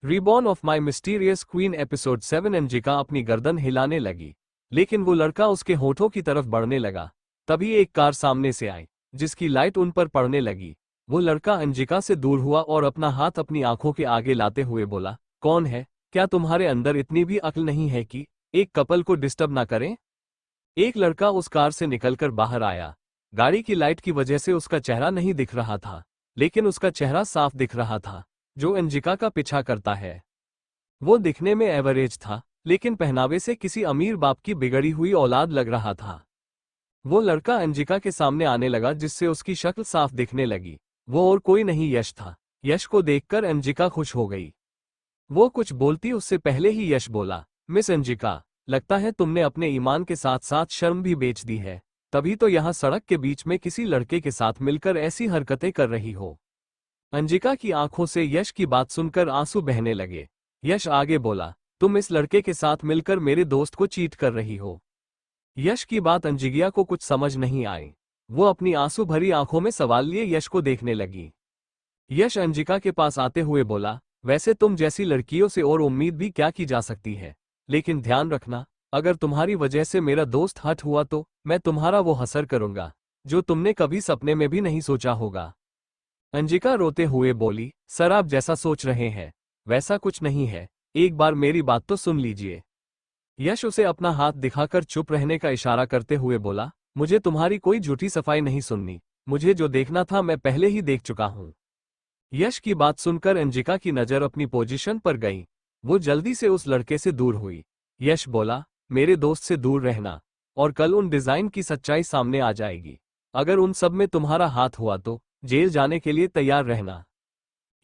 Reborn of my mysterious queen episode 7। अंजिका अपनी गर्दन हिलाने लगी, लेकिन वो लड़का उसके होठों की तरफ बढ़ने लगा। तभी एक कार सामने से आई, जिसकी लाइट उन पर पड़ने लगी। वो लड़का अंजिका से दूर हुआ और अपना हाथ अपनी आंखों के आगे लाते हुए बोला, कौन है? क्या तुम्हारे अंदर इतनी भी अक्ल नहीं है कि एक कपल को डिस्टर्ब ना करें? एक लड़का उस कार से निकलकर बाहर आया। गाड़ी की लाइट की वजह से उसका चेहरा नहीं दिख रहा था, लेकिन उसका चेहरा साफ दिख रहा था, जो अंजिका का पीछा करता है। वो दिखने में एवरेज था, लेकिन पहनावे से किसी अमीर बाप की बिगड़ी हुई औलाद लग रहा था। वो लड़का अंजिका के सामने आने लगा, जिससे उसकी शक्ल साफ दिखने लगी। वो और कोई नहीं, यश था। यश को देखकर अंजिका खुश हो गई। वो कुछ बोलती उससे पहले ही यश बोला, मिस अंजिका, लगता है तुमने अपने ईमान के साथ साथ शर्म भी बेच दी है, तभी तो यहाँ सड़क के बीच में किसी लड़के के साथ मिलकर ऐसी हरकतें कर रही हो। अंजिका की आंखों से यश की बात सुनकर आंसू बहने लगे। यश आगे बोला, तुम इस लड़के के साथ मिलकर मेरे दोस्त को चीट कर रही हो। यश की बात अंजिका को कुछ समझ नहीं आई। वो अपनी आंसू भरी आंखों में सवाल लिए यश को देखने लगी। यश अंजिका के पास आते हुए बोला, वैसे तुम जैसी लड़कियों से और उम्मीद भी क्या की जा सकती है, लेकिन ध्यान रखना, अगर तुम्हारी वजह से मेरा दोस्त हर्ट हुआ तो मैं तुम्हारा वो हसर करूंगा जो तुमने कभी सपने में भी नहीं सोचा होगा। अंजिका रोते हुए बोली, सर आप जैसा सोच रहे हैं वैसा कुछ नहीं है, एक बार मेरी बात तो सुन लीजिए। यश उसे अपना हाथ दिखाकर चुप रहने का इशारा करते हुए बोला, मुझे तुम्हारी कोई झूठी सफाई नहीं सुननी, मुझे जो देखना था मैं पहले ही देख चुका हूं। यश की बात सुनकर अंजिका की नजर अपनी पोजीशन पर गई। वो जल्दी से उस लड़के से दूर हुई। यश बोला, मेरे दोस्त से दूर रहना, और कल उन डिजाइन की सच्चाई सामने आ जाएगी। अगर उन सब में तुम्हारा हाथ हुआ तो जेल जाने के लिए तैयार रहना।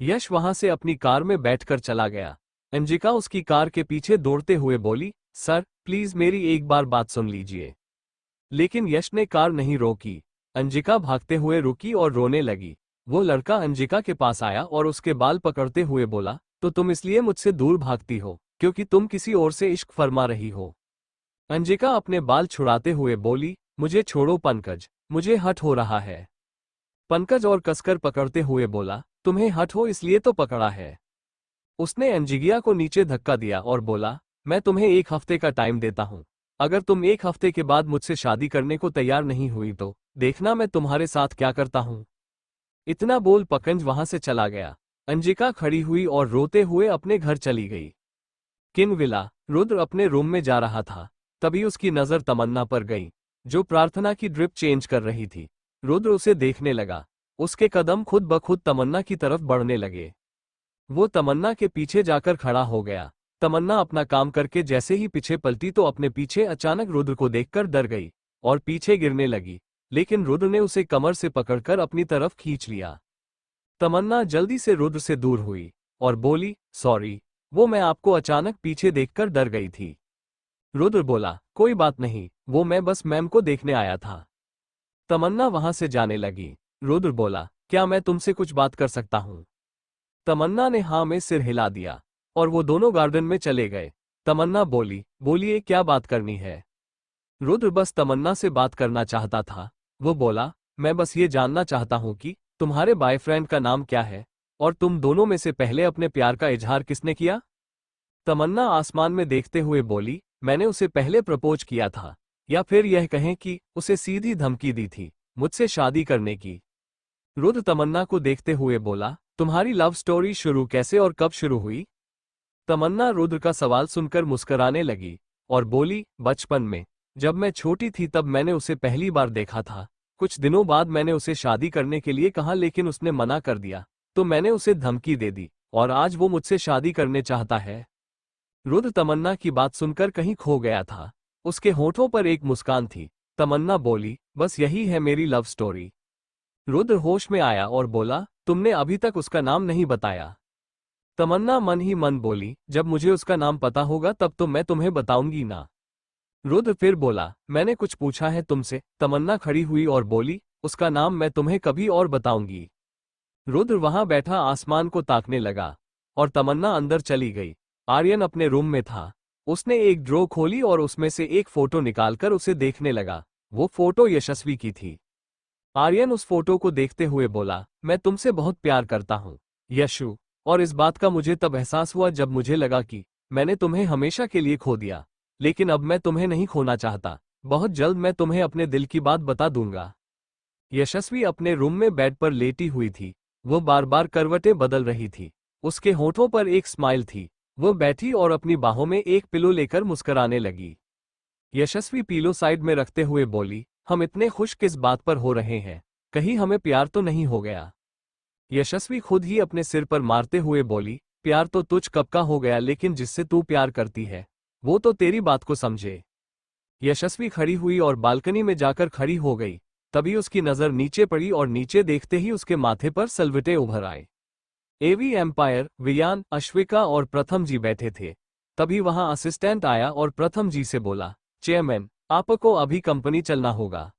यश वहां से अपनी कार में बैठकर चला गया। अंजिका उसकी कार के पीछे दौड़ते हुए बोली, सर प्लीज मेरी एक बार बात सुन लीजिए। लेकिन यश ने कार नहीं रोकी। अंजिका भागते हुए रुकी और रोने लगी। वो लड़का अंजिका के पास आया और उसके बाल पकड़ते हुए बोला, तो तुम इसलिए मुझसे दूर भागती हो क्योंकि तुम किसी और से इश्क फरमा रही हो। अंजिका अपने बाल छुड़ाते हुए बोली, मुझे छोड़ो पंकज, मुझे हट हो रहा है। पंकज और कसकर पकड़ते हुए बोला, तुम्हें हट हो इसलिए तो पकड़ा है। उसने अंजिका को नीचे धक्का दिया और बोला, मैं तुम्हें एक हफ्ते का टाइम देता हूं। अगर तुम एक हफ्ते के बाद मुझसे शादी करने को तैयार नहीं हुई तो देखना मैं तुम्हारे साथ क्या करता हूं। इतना बोल पंकज वहां से चला गया। अंजिका खड़ी हुई और रोते हुए अपने घर चली गई। King villa. रुद्र अपने रूम में जा रहा था, तभी उसकी नजर तमन्ना पर गई, जो प्रार्थना की ड्रिप चेंज कर रही थी। रुद्र उसे देखने लगा। उसके कदम खुद ब खुद तमन्ना की तरफ बढ़ने लगे। वो तमन्ना के पीछे जाकर खड़ा हो गया। तमन्ना अपना काम करके जैसे ही पीछे पलटी तो अपने पीछे अचानक रुद्र को देखकर डर गई और पीछे गिरने लगी, लेकिन रुद्र ने उसे कमर से पकड़कर अपनी तरफ खींच लिया। तमन्ना जल्दी से रुद्र से दूर हुई और बोली, सॉरी, वो मैं आपको अचानक पीछे देखकर डर गई थी। रुद्र बोला, कोई बात नहीं, वो मैं बस मैम को देखने आया था। तमन्ना वहां से जाने लगी। रुद्र बोला, क्या मैं तुमसे कुछ बात कर सकता हूं? तमन्ना ने हाँ में सिर हिला दिया और वो दोनों गार्डन में चले गए। तमन्ना बोली, बोलिए क्या बात करनी है? रुद्र बस तमन्ना से बात करना चाहता था। वो बोला, मैं बस ये जानना चाहता हूं कि तुम्हारे बॉयफ्रेंड का नाम क्या है और तुम दोनों में से पहले अपने प्यार का इजहार किसने किया? तमन्ना आसमान में देखते हुए बोली, मैंने उसे पहले प्रपोज किया था, या फिर यह कहें कि उसे सीधी धमकी दी थी मुझसे शादी करने की। रुद्र तमन्ना को देखते हुए बोला, तुम्हारी लव स्टोरी शुरू कैसे और कब शुरू हुई? तमन्ना रुद्र का सवाल सुनकर मुस्कुराने लगी और बोली, बचपन में जब मैं छोटी थी तब मैंने उसे पहली बार देखा था। कुछ दिनों बाद मैंने उसे शादी करने के लिए कहा, लेकिन उसने मना कर दिया, तो मैंने उसे धमकी दे दी और आज वो मुझसे शादी करने चाहता है। रुद्र तमन्ना की बात सुनकर कहीं खो गया था। उसके होठों पर एक मुस्कान थी। तमन्ना बोली, बस यही है मेरी लव स्टोरी। रुद्र होश में आया और बोला, तुमने अभी तक उसका नाम नहीं बताया। तमन्ना मन ही मन बोली, जब मुझे उसका नाम पता होगा तब तो मैं तुम्हें बताऊंगी ना। रुद्र फिर बोला, मैंने कुछ पूछा है तुमसे? तमन्ना खड़ी हुई और बोली, उसका नाम मैं तुम्हें कभी और बताऊंगी। रुद्र वहां बैठा आसमान को ताकने लगा और तमन्ना अंदर चली गई। आर्यन अपने रूम में था। उसने एक ड्रॉ खोली और उसमें से एक फोटो निकालकर उसे देखने लगा। वो फोटो यशस्वी की थी। आर्यन उस फोटो को देखते हुए बोला, मैं तुमसे बहुत प्यार करता हूँ यशु। और इस बात का मुझे तब एहसास हुआ जब मुझे लगा कि मैंने तुम्हें हमेशा के लिए खो दिया। लेकिन अब मैं तुम्हें नहीं खोना चाहता। बहुत जल्द मैं तुम्हें अपने दिल की बात बता दूंगा। यशस्वी अपने रूम में बेड पर लेटी हुई थी। वो बार बार करवटें बदल रही थी। उसके होठों पर एक स्माइल थी। वो बैठी और अपनी बाहों में एक पिलो लेकर मुस्कुराने लगी। यशस्वी पिलो साइड में रखते हुए बोली, हम इतने खुश किस बात पर हो रहे हैं? कहीं हमें प्यार तो नहीं हो गया? यशस्वी खुद ही अपने सिर पर मारते हुए बोली, प्यार तो तुझ कब का हो गया, लेकिन जिससे तू प्यार करती है वो तो तेरी बात को समझे। यशस्वी खड़ी हुई और बालकनी में जाकर खड़ी हो गई। तभी उसकी नजर नीचे पड़ी और नीचे देखते ही उसके माथे पर सलवटे उभर आए। एवी एम्पायर, वियान, अश्विका और प्रथम जी बैठे थे। तभी वहां असिस्टेंट आया और प्रथम जी से बोला, चेयरमैन, आपको अभी कंपनी चलना होगा।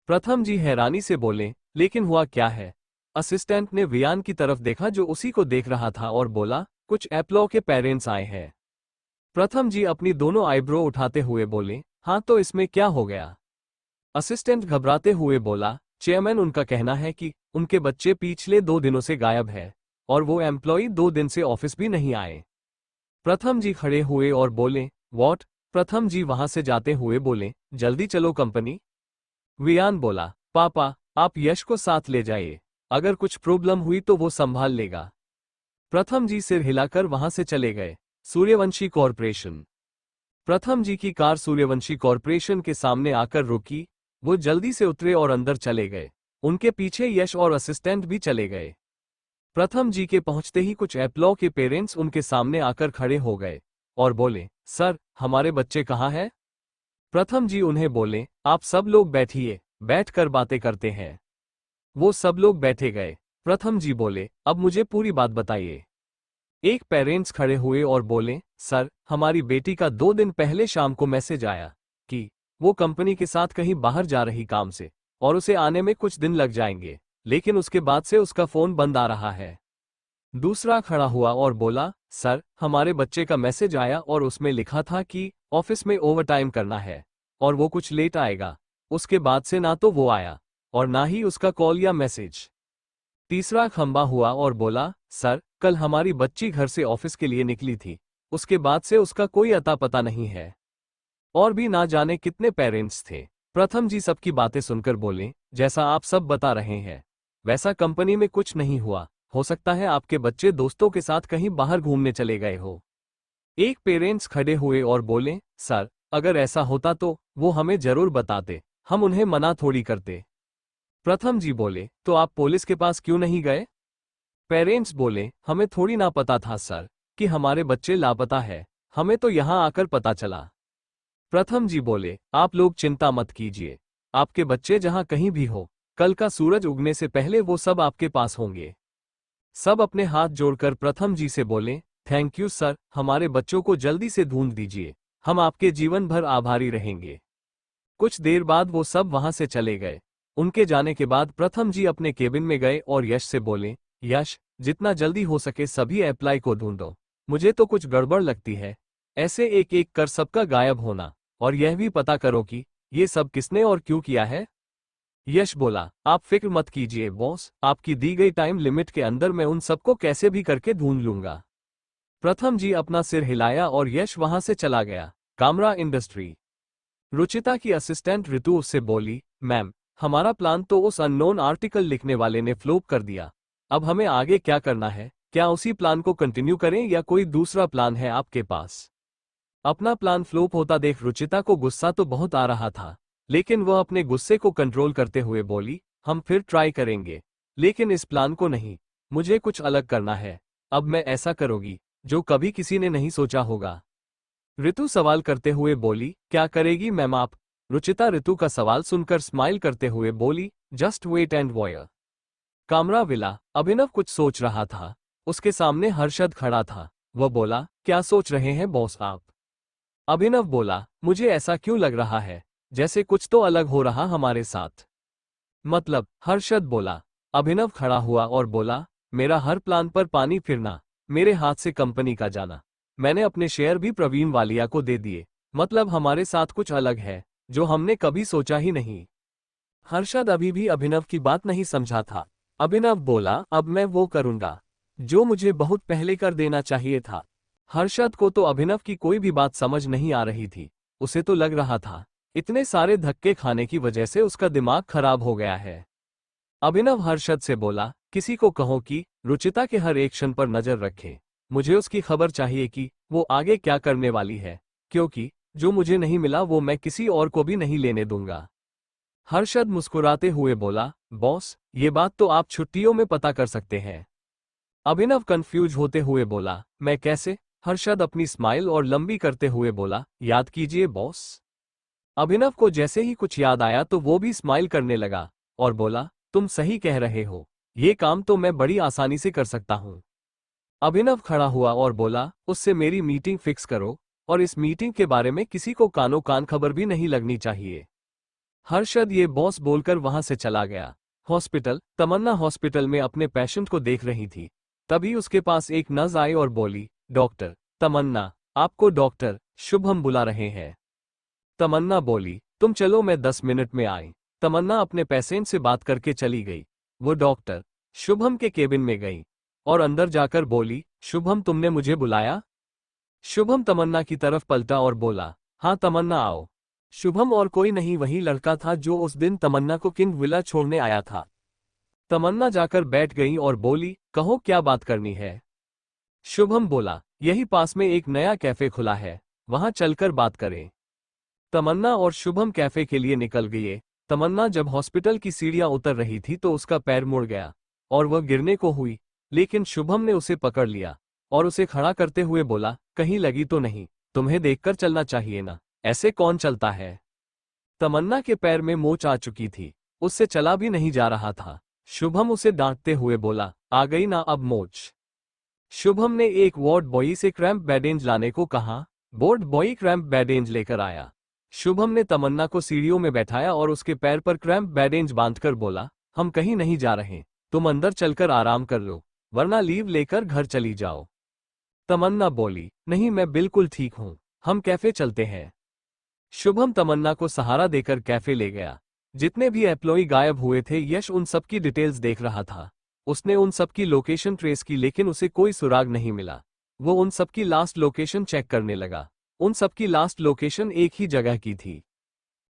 प्रथम जी हैरानी से बोले, लेकिन हुआ क्या है? असिस्टेंट ने वियान की तरफ देखा जो उसी को देख रहा था और बोला, कुछ एप्लो के पेरेंट्स आए हैं। प्रथम जी अपनी दोनों आईब्रो उठाते हुए बोले, हाँ तो इसमें क्या हो गया? असिस्टेंट घबराते हुए बोला, चेयरमैन, उनका कहना है कि उनके बच्चे पिछले 2 दिनों से गायब है और वो एम्प्लॉई 2 दिन से ऑफिस भी नहीं आए। प्रथम जी खड़े हुए और बोले, व्हाट? प्रथम जी वहां से जाते हुए बोले, जल्दी चलो कंपनी। वियान बोला, पापा, आप यश को साथ ले जाइए। अगर कुछ प्रॉब्लम हुई तो वो संभाल लेगा। प्रथम जी सिर हिलाकर वहां से चले गए। सूर्यवंशी कॉरपोरेशन। प्रथम जी की कार सूर्यवंशी कॉरपोरेशन के सामने आकर रुकी। वो जल्दी से उतरे और अंदर चले गए। उनके पीछे यश और असिस्टेंट भी चले गए। प्रथम जी के पहुंचते ही कुछ एप्लॉ के पेरेंट्स उनके सामने आकर खड़े हो गए और बोले, सर, हमारे बच्चे कहाँ हैं? प्रथम जी उन्हें बोले, आप सब लोग बैठिए, बैठकर बातें करते हैं। वो सब लोग बैठे गए। प्रथम जी बोले, अब मुझे पूरी बात बताइए। एक पेरेंट्स खड़े हुए और बोले, सर, हमारी बेटी का 2 दिन पहले शाम को मैसेज आया कि वो कंपनी के साथ कहीं बाहर जा रही काम से और उसे आने में कुछ दिन लग जाएंगे, लेकिन उसके बाद से उसका फोन बंद आ रहा है। दूसरा खड़ा हुआ और बोला, सर, हमारे बच्चे का मैसेज आया और उसमें लिखा था कि ऑफिस में ओवरटाइम करना है और वो कुछ लेट आएगा। उसके बाद से ना तो वो आया और ना ही उसका कॉल या मैसेज। तीसरा खंबा हुआ और बोला, सर, कल हमारी बच्ची घर से ऑफिस के लिए निकली थी, उसके बाद से उसका कोई अता पता नहीं है। और भी ना जाने कितने पेरेंट्स थे। प्रथम जी सबकी बातें सुनकर बोले, जैसा आप सब बता रहे हैं वैसा कंपनी में कुछ नहीं हुआ। हो सकता है आपके बच्चे दोस्तों के साथ कहीं बाहर घूमने चले गए हो। एक पेरेंट्स खड़े हुए और बोले, सर, अगर ऐसा होता तो वो हमें जरूर बताते, हम उन्हें मना थोड़ी करते। प्रथम जी बोले, तो आप पुलिस के पास क्यों नहीं गए? पेरेंट्स बोले, हमें थोड़ी ना पता था सर कि हमारे बच्चे लापता है, हमें तो यहाँ आकर पता चला। प्रथम जी बोले, आप लोग चिंता मत कीजिए, आपके बच्चे जहाँ कहीं भी हो, कल का सूरज उगने से पहले वो सब आपके पास होंगे। सब अपने हाथ जोड़कर प्रथम जी से बोले, थैंक यू सर, हमारे बच्चों को जल्दी से ढूंढ दीजिए, हम आपके जीवन भर आभारी रहेंगे। कुछ देर बाद वो सब वहां से चले गए। उनके जाने के बाद प्रथम जी अपने केबिन में गए और यश से बोले, यश, जितना जल्दी हो सके सभी एप्लाई को ढूंढो, मुझे तो कुछ गड़बड़ लगती है, ऐसे एक एक कर सबका गायब होना, और यह भी पता करो कि ये सब किसने और क्यों किया है। यश बोला, आप फिक्र मत कीजिए बॉस, आपकी दी गई टाइम लिमिट के अंदर मैं उन सबको कैसे भी करके ढूंढ लूंगा। प्रथम जी अपना सिर हिलाया और यश वहां से चला गया। कामरा इंडस्ट्री। रुचिता की असिस्टेंट ऋतु उससे बोली, मैम, हमारा प्लान तो उस अननोन आर्टिकल लिखने वाले ने फ्लॉप कर दिया। अब हमें आगे क्या करना है? क्या उसी प्लान को कंटिन्यू करें या कोई दूसरा प्लान है आपके पास? अपना प्लान फ्लॉप होता देख रुचिता को गुस्सा तो बहुत आ रहा था, लेकिन वह अपने गुस्से को कंट्रोल करते हुए बोली, हम फिर ट्राई करेंगे, लेकिन इस प्लान को नहीं, मुझे कुछ अलग करना है। अब मैं ऐसा करूंगी जो कभी किसी ने नहीं सोचा होगा। ऋतु सवाल करते हुए बोली, क्या करेगी मैम आप? रुचिता ऋतु का सवाल सुनकर स्माइल करते हुए बोली, just wait and watch. Kamra villa. Abhinav कुछ सोच रहा था। उसके सामने हर्षद खड़ा था। वह बोला, क्या सोच रहे हैं बॉस आप? अभिनव बोला, मुझे ऐसा क्यों लग रहा है जैसे कुछ तो अलग हो रहा हमारे साथ। मतलब? हर्षद बोला। अभिनव खड़ा हुआ और बोला, मेरा हर प्लान पर पानी फिरना, मेरे हाथ से कंपनी का जाना, मैंने अपने शेयर भी प्रवीण वालिया को दे दिए, मतलब हमारे साथ कुछ अलग है जो हमने कभी सोचा ही नहीं। हर्षद अभी भी अभिनव की बात नहीं समझा था। अभिनव बोला, अब मैं वो करूंगा जो मुझे बहुत पहले कर देना चाहिए था। हर्षद को तो अभिनव की कोई भी बात समझ नहीं आ रही थी। उसे तो लग रहा था इतने सारे धक्के खाने की वजह से उसका दिमाग खराब हो गया है। अभिनव हर्षद से बोला, किसी को कहो कि रुचिता के हर एक्शन पर नजर रखे। मुझे उसकी खबर चाहिए कि वो आगे क्या करने वाली है, क्योंकि जो मुझे नहीं मिला वो मैं किसी और को भी नहीं लेने दूंगा। हर्षद मुस्कुराते हुए बोला, बॉस, ये बात तो आप छुट्टियों में पता कर सकते हैं। अभिनव कंफ्यूज होते हुए बोला, मैं कैसे? हर्षद अपनी स्माइल और लंबी करते हुए बोला, याद कीजिए बॉस। अभिनव को जैसे ही कुछ याद आया तो वो भी स्माइल करने लगा और बोला, तुम सही कह रहे हो, ये काम तो मैं बड़ी आसानी से कर सकता हूँ। अभिनव खड़ा हुआ और बोला, उससे मेरी मीटिंग फिक्स करो, और इस मीटिंग के बारे में किसी को कानो कान खबर भी नहीं लगनी चाहिए। हर्षद ये बॉस बोलकर वहां से चला गया। हॉस्पिटल, तमन्ना हॉस्पिटल में अपने पेशेंट को देख रही थी। तभी उसके पास एक नर्स आई और बोली, डॉक्टर तमन्ना, आपको डॉक्टर शुभम बुला रहे हैं। तमन्ना बोली, तुम चलो, मैं 10 मिनट में आई। तमन्ना अपने पेशेंट से बात करके चली गई। वो डॉक्टर शुभम के केबिन में गई और अंदर जाकर बोली, शुभम, तुमने मुझे बुलाया? शुभम तमन्ना की तरफ पलटा और बोला, हाँ तमन्ना, आओ। शुभम और कोई नहीं, वही लड़का था जो उस दिन तमन्ना को किंग विला छोड़ने आया था। तमन्ना जाकर बैठ गई और बोली, कहो क्या बात करनी है? शुभम बोला, यही पास में एक नया कैफे खुला है, वहां चलकर बात करें। तमन्ना और शुभम कैफे के लिए निकल गए। तमन्ना जब हॉस्पिटल की सीढ़ियां उतर रही थी तो उसका पैर मुड़ गया और वह गिरने को हुई, लेकिन शुभम ने उसे पकड़ लिया और उसे खड़ा करते हुए बोला, कहीं लगी तो नहीं? तुम्हें देखकर चलना चाहिए ना, ऐसे कौन चलता है? तमन्ना के पैर में मोच आ चुकी थी, उससे चला भी नहीं जा रहा था। शुभम उसे डांटते हुए बोला, आ गई ना अब मोच? शुभम ने एक वार्ड बॉय से क्रैम्प बैंडेज लाने को कहा। वार्ड बॉय क्रैम्प बैंडेज लेकर आया। शुभम ने तमन्ना को सीढ़ियों में बैठाया और उसके पैर पर क्रैम्प बैंडेज बांधकर बोला, हम कहीं नहीं जा रहे, तुम अंदर चलकर आराम कर लो, वरना लीव लेकर घर चली जाओ। तमन्ना बोली, नहीं, मैं बिल्कुल ठीक हूं, हम कैफे चलते हैं। शुभम तमन्ना को सहारा देकर कैफे ले गया। जितने भी एम्प्लॉय गायब हुए थे, यश उन सबकी डिटेल्स देख रहा था। उसने उन सबकी लोकेशन ट्रेस की, लेकिन उसे कोई सुराग नहीं मिला। वो उन सबकी लास्ट लोकेशन चेक करने लगा। उन सबकी लास्ट लोकेशन एक ही जगह की थी।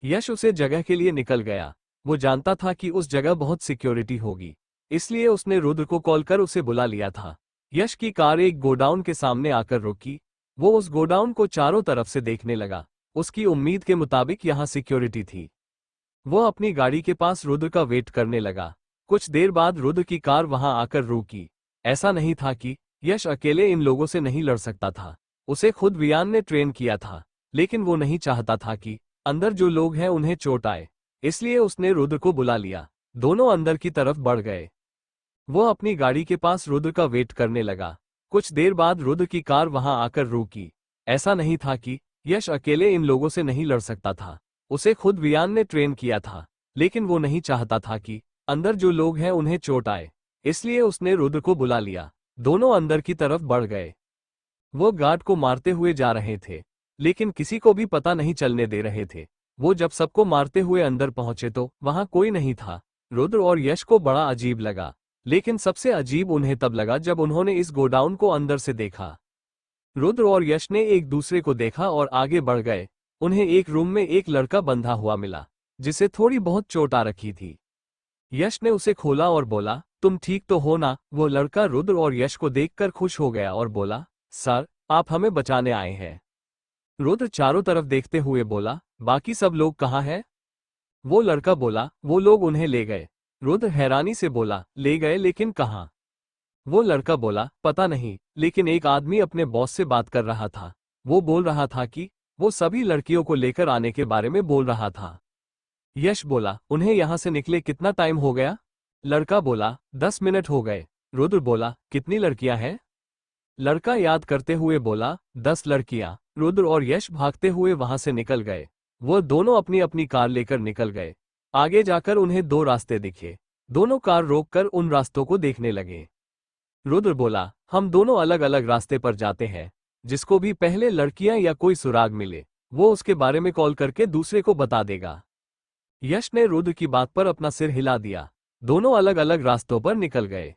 यश उसे जगह के लिए निकल गया। वो जानता था कि उस जगह बहुत सिक्योरिटी होगी, इसलिए उसने रुद्र को कॉल कर उसे बुला लिया था। यश की कार एक गोडाउन के सामने आकर रुकी। वो उस गोडाउन को चारों तरफ से देखने लगा। उसकी उम्मीद के मुताबिक यहाँ सिक्योरिटी थी। वो अपनी गाड़ी के पास रुद्र का वेट करने लगा। कुछ देर बाद रुद्र की कार वहां आकर रुकी। ऐसा नहीं था कि यश अकेले इन लोगों से नहीं लड़ सकता था। उसे खुद वियान ने ट्रेन किया था, लेकिन वो नहीं चाहता था कि अंदर जो लोग हैं उन्हें चोट आए, इसलिए उसने रुद्र को बुला लिया। दोनों अंदर की तरफ बढ़ गए। वो अपनी गाड़ी के पास रुद्र का वेट करने लगा। कुछ देर बाद रुद्र की कार वहां आकर रुकी। ऐसा नहीं था कि यश अकेले इन लोगों से नहीं लड़ सकता था। उसे खुद वियान ने ट्रेन किया था, लेकिन वो नहीं चाहता था कि अंदर जो लोग हैं उन्हें चोट आए, इसलिए उसने रुद्र को बुला लिया। दोनों अंदर की तरफ बढ़ गए। वो गार्ड को मारते हुए जा रहे थे, लेकिन किसी को भी पता नहीं चलने दे रहे थे। वो जब सबको मारते हुए अंदर पहुंचे तो वहां कोई नहीं था। रुद्र और यश को बड़ा अजीब लगा, लेकिन सबसे अजीब उन्हें तब लगा जब उन्होंने इस गोडाउन को अंदर से देखा। रुद्र और यश ने एक दूसरे को देखा और आगे बढ़ गए। उन्हें एक रूम में एक लड़का बंधा हुआ मिला, जिसे थोड़ी बहुत चोट आ रखी थी। यश ने उसे खोला और बोला, तुम ठीक तो हो ना? वो लड़का रुद्र और यश को देखकर खुश हो गया और बोला, सर, आप हमें बचाने आए हैं। रुद्र चारों तरफ देखते हुए बोला, बाकी सब लोग कहाँ हैं? वो लड़का बोला, वो लोग उन्हें ले गए। रुद्र हैरानी से बोला, ले गए, लेकिन कहाँ? वो लड़का बोला, पता नहीं, लेकिन एक आदमी अपने बॉस से बात कर रहा था। वो बोल रहा था कि वो सभी लड़कियों को लेकर आने के बारे में बोल रहा था। यश बोला, उन्हें यहां से निकले कितना टाइम हो गया? लड़का बोला, 10 मिनट हो गए। रुद्र बोला, कितनी लड़कियां हैं? लड़का याद करते हुए बोला, 10 लड़कियां। रुद्र और यश भागते हुए वहां से निकल गए। वो दोनों अपनी अपनी कार लेकर निकल गए। आगे जाकर उन्हें 2 रास्ते दिखे। दोनों कार रोककर उन रास्तों को देखने लगे। रुद्र बोला, हम दोनों अलग अलग रास्ते पर जाते हैं। जिसको भी पहले लड़कियां या कोई सुराग मिले, वो उसके बारे में कॉल करके दूसरे को बता देगा। यश ने रुद्र की बात पर अपना सिर हिला दिया। दोनों अलग अलग रास्तों पर निकल गए।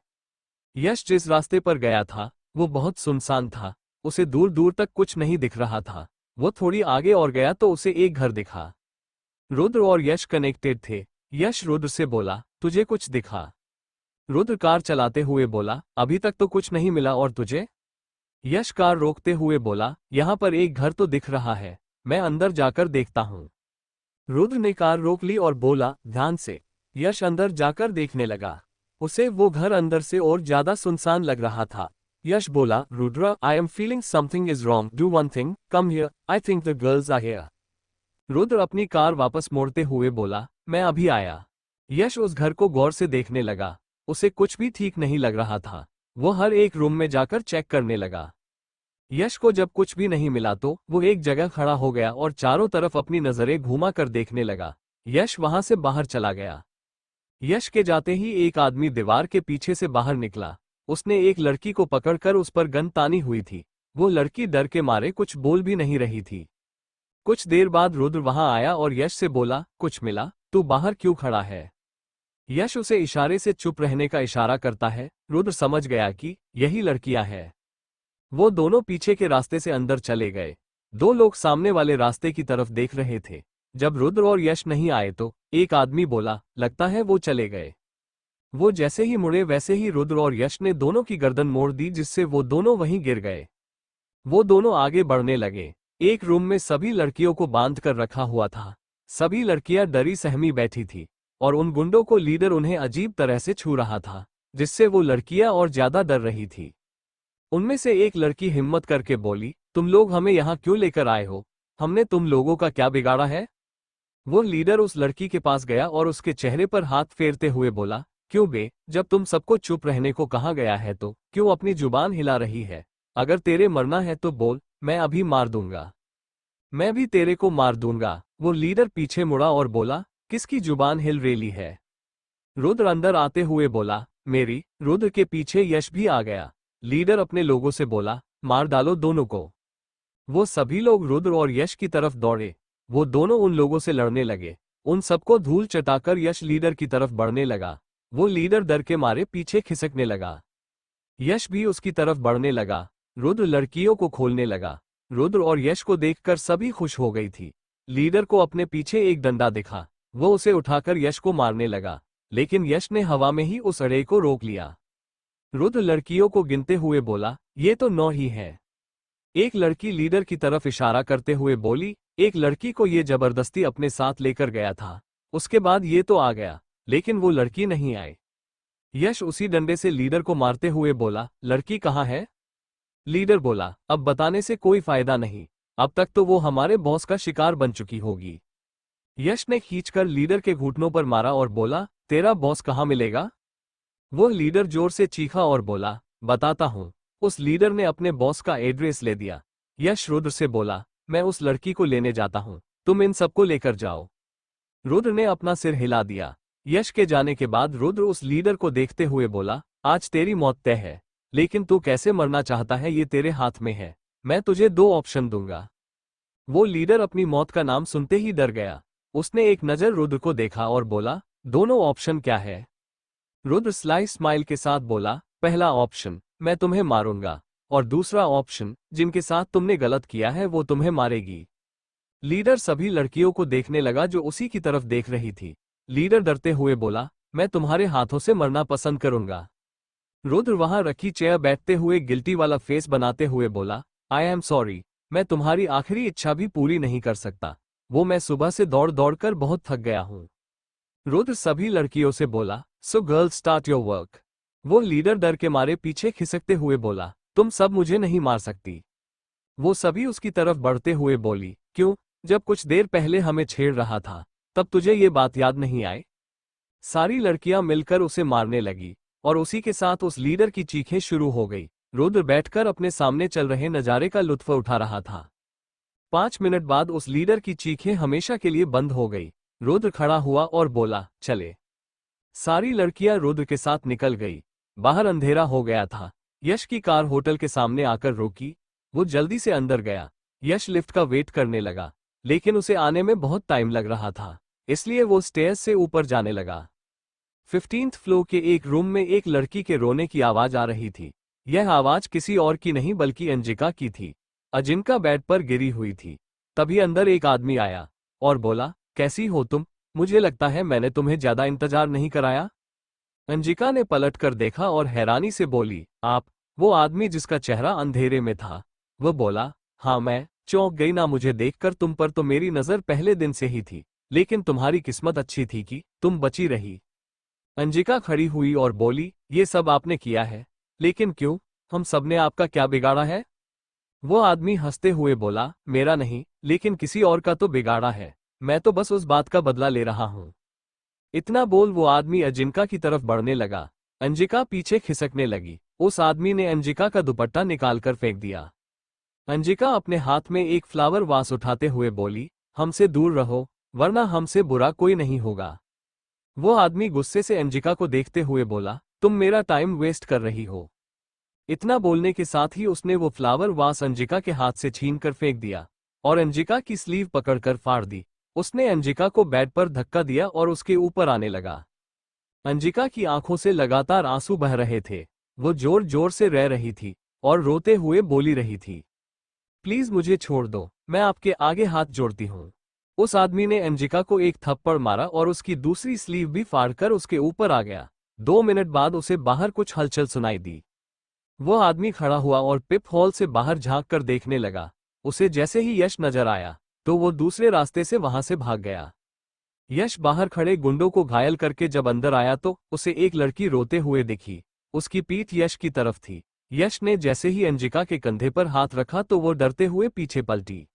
यश जिस रास्ते पर गया था वो बहुत सुनसान था। उसे दूर दूर तक कुछ नहीं दिख रहा था। वो थोड़ी आगे और गया तो उसे एक घर दिखा। रुद्र और यश कनेक्टेड थे। यश रुद्र से बोला, तुझे कुछ दिखा? रुद्र कार चलाते हुए बोला, अभी तक तो कुछ नहीं मिला, और तुझे? यश कार रोकते हुए बोला, यहाँ पर एक घर तो दिख रहा है, मैं अंदर जाकर देखता हूँ। रुद्र ने कार रोक ली और बोला, ध्यान से। यश अंदर जाकर देखने लगा। उसे वो घर अंदर से और ज्यादा सुनसान लग रहा था। यश बोला, Rudra, I am feeling something is wrong, do one thing, come here, I think the girls are here. Rudra अपनी कार वापस मोड़ते हुए बोला, मैं अभी आया। यश उस घर को गौर से देखने लगा। उसे कुछ भी ठीक नहीं लग रहा था। वो हर एक रूम में जाकर चेक करने लगा। यश को जब कुछ भी नहीं मिला तो वो एक जगह खड़ा हो गया और चारों तरफ अपनी नजरें घुमा कर देखने लगा। यश वहां से बाहर चला गया। यश के जाते ही एक आदमी दीवार के पीछे से बाहर निकला। उसने एक लड़की को पकड़कर उस पर गन तानी हुई थी। वो लड़की डर के मारे कुछ बोल भी नहीं रही थी। कुछ देर बाद रुद्र वहां आया और यश से बोला, कुछ मिला? तू बाहर क्यों खड़ा है? यश उसे इशारे से चुप रहने का इशारा करता है। रुद्र समझ गया कि यही लड़कियां हैं। वो दोनों पीछे के रास्ते से अंदर चले गए। दो लोग सामने वाले रास्ते की तरफ देख रहे थे। जब रुद्र और यश नहीं आए तो एक आदमी बोला, लगता है वो चले गए। वो जैसे ही मुड़े वैसे ही रुद्र और यश ने दोनों की गर्दन मोड़ दी, जिससे वो दोनों वहीं गिर गए। वो दोनों आगे बढ़ने लगे। एक रूम में सभी लड़कियों को बांध कर रखा हुआ था। सभी लड़कियां डरी सहमी बैठी थी और उन गुंडों को लीडर उन्हें अजीब तरह से छू रहा था, जिससे वो लड़कियां और ज्यादा डर रही थी। उनमें से एक लड़की हिम्मत करके बोली, तुम लोग हमें यहाँ क्यों लेकर आए हो? हमने तुम लोगों का क्या बिगाड़ा है? वो लीडर उस लड़की के पास गया और उसके चेहरे पर हाथ फेरते हुए बोला, क्यों बे, जब तुम सबको चुप रहने को कहा गया है तो क्यों अपनी जुबान हिला रही है? अगर तेरे मरना है तो बोल, मैं अभी मार दूंगा। मैं भी तेरे को मार दूंगा। वो लीडर पीछे मुड़ा और बोला, किसकी जुबान हिल रही है? रुद्र अंदर आते हुए बोला, मेरी। रुद्र के पीछे यश भी आ गया। लीडर अपने लोगों से बोला, मार डालो दोनों को। वो सभी लोग रुद्र और यश की तरफ दौड़े। वो दोनों उन लोगों से लड़ने लगे। उन सबको धूल चटाकर यश लीडर की तरफ बढ़ने लगा। वो लीडर डर के मारे पीछे खिसकने लगा। यश भी उसकी तरफ बढ़ने लगा। रुद्र लड़कियों को खोलने लगा। रुद्र और यश को देखकर सभी खुश हो गई थी। लीडर को अपने पीछे एक डंडा दिखा। वो उसे उठाकर यश को मारने लगा, लेकिन यश ने हवा में ही उस अड़े को रोक लिया। रुद्र लड़कियों को गिनते हुए बोला, ये तो 9 ही है। एक लड़की लीडर की तरफ इशारा करते हुए बोली, एक लड़की को ये जबरदस्ती अपने साथ लेकर गया था, उसके बाद ये तो आ गया, लेकिन वो लड़की नहीं आई। यश उसी डंडे से लीडर को मारते हुए बोला, लड़की कहाँ है? लीडर बोला, अब बताने से कोई फायदा नहीं, अब तक तो वो हमारे बॉस का शिकार बन चुकी होगी। यश ने खींचकर लीडर के घुटनों पर मारा और बोला, तेरा बॉस कहाँ मिलेगा? वो लीडर जोर से चीखा और बोला, बताता हूँ। उस लीडर ने अपने बॉस का एड्रेस ले दिया। यश रुद्र से बोला, मैं उस लड़की को लेने जाता हूँ, तुम इन सबको लेकर जाओ। रुद्र ने अपना सिर हिला दिया। यश के जाने के बाद रुद्र उस लीडर को देखते हुए बोला, आज तेरी मौत तय है, लेकिन तू कैसे मरना चाहता है ये तेरे हाथ में है। मैं तुझे 2 ऑप्शन दूंगा। वो लीडर अपनी मौत का नाम सुनते ही डर गया। उसने एक नजर रुद्र को देखा और बोला, दोनों ऑप्शन क्या है? रुद्र स्लाइस स्माइल के साथ बोला, पहला ऑप्शन, मैं तुम्हें मारूंगा, और दूसरा ऑप्शन, जिनके साथ तुमने गलत किया है वो तुम्हें मारेगी। लीडर सभी लड़कियों को देखने लगा जो उसी की तरफ देख रही थी। लीडर डरते हुए बोला, मैं तुम्हारे हाथों से मरना पसंद करूंगा। रुद्र वहां रखी चेयर बैठते हुए गिल्टी वाला फेस बनाते हुए बोला, आई एम सॉरी, मैं तुम्हारी आखिरी इच्छा भी पूरी नहीं कर सकता। वो मैं सुबह से दौड़ दौड़ कर बहुत थक गया हूं। रुद्र सभी लड़कियों से बोला, so girls start your work. वो लीडर डर के मारे पीछे खिसकते हुए बोला, तुम सब मुझे नहीं मार सकती। वो सभी उसकी तरफ बढ़ते हुए बोली, क्यों? जब कुछ देर पहले हमें छेड़ रहा था तब तुझे ये बात याद नहीं आई? सारी लड़कियां मिलकर उसे मारने लगी और उसी के साथ उस लीडर की चीखें शुरू हो गई। रुद्र बैठकर अपने सामने चल रहे नजारे का लुत्फ उठा रहा था। 5 मिनट बाद उस लीडर की चीखें हमेशा के लिए बंद हो गई। रुद्र खड़ा हुआ और बोला, चले। सारी लड़कियां रुद्र के साथ निकल गई। बाहर अंधेरा हो गया था। यश की कार होटल के सामने आकर रोकी। वो जल्दी से अंदर गया। यश लिफ्ट का वेट करने लगा, लेकिन उसे आने में बहुत टाइम लग रहा था, इसलिए वो स्टेयर्स से ऊपर जाने लगा। 15th फ्लोर के एक रूम में एक लड़की के रोने की आवाज आ रही थी। यह आवाज किसी और की नहीं बल्कि अंजिका की थी। अंजिका बेड पर गिरी हुई थी। तभी अंदर एक आदमी आया और बोला, कैसी हो तुम? मुझे लगता है मैंने तुम्हें ज्यादा इंतजार नहीं कराया। अंजिका ने पलट कर देखा और हैरानी से बोली, आप? वो आदमी जिसका चेहरा अंधेरे में था वह बोला, हाँ मैं। चौंक गई ना, मुझे देखकर तुम पर तो मेरी नजर पहले दिन से ही थी, लेकिन तुम्हारी किस्मत अच्छी थी कि तुम बची रही। अंजिका खड़ी हुई और बोली, ये सब आपने किया है? लेकिन क्यों? हम सबने आपका क्या बिगाड़ा है? वो आदमी हंसते हुए बोला, मेरा नहीं, लेकिन किसी और का तो बिगाड़ा है। मैं तो बस उस बात का बदला ले रहा हूं। इतना बोल वो आदमी अंजिका की तरफ बढ़ने लगा। अंजिका पीछे खिसकने लगी। उस आदमी ने अंजिका का दुपट्टा निकालकर फेंक दिया। अंजिका अपने हाथ में एक फ्लावर वास उठाते हुए बोली, हमसे दूर रहो, वरना हमसे बुरा कोई नहीं होगा। वो आदमी गुस्से से अंजिका को देखते हुए बोला, तुम मेरा टाइम वेस्ट कर रही हो। इतना बोलने के साथ ही उसने वो फ्लावर वास अंजिका के हाथ से छीनकर फेंक दिया और अंजिका की स्लीव पकड़कर फाड़ दी। उसने अंजिका को बेड पर धक्का दिया और उसके ऊपर आने लगा। अंजिका की आंखों से लगातार आंसू बह रहे थे। वो जोर जोर से रह रही थी और रोते हुए बोली रही थी, प्लीज मुझे छोड़ दो, मैं आपके आगे हाथ जोड़ती हूँ। उस आदमी ने अंजिका को एक थप्पड़ मारा और उसकी दूसरी स्लीव भी फाड़कर उसके ऊपर आ गया। 2 मिनट बाद उसे बाहर कुछ हलचल सुनाई दी। वो आदमी खड़ा हुआ और पिप हॉल से बाहर झांक कर देखने लगा। उसे जैसे ही यश नजर आया तो वो दूसरे रास्ते से वहां से भाग गया। यश बाहर खड़े गुंडों को घायल करके जब अंदर आया तो उसे एक लड़की रोते हुए दिखी। उसकी पीठ यश की तरफ थी। यश ने जैसे ही अंजिका के कंधे पर हाथ रखा तो वो डरते हुए पीछे पलटी।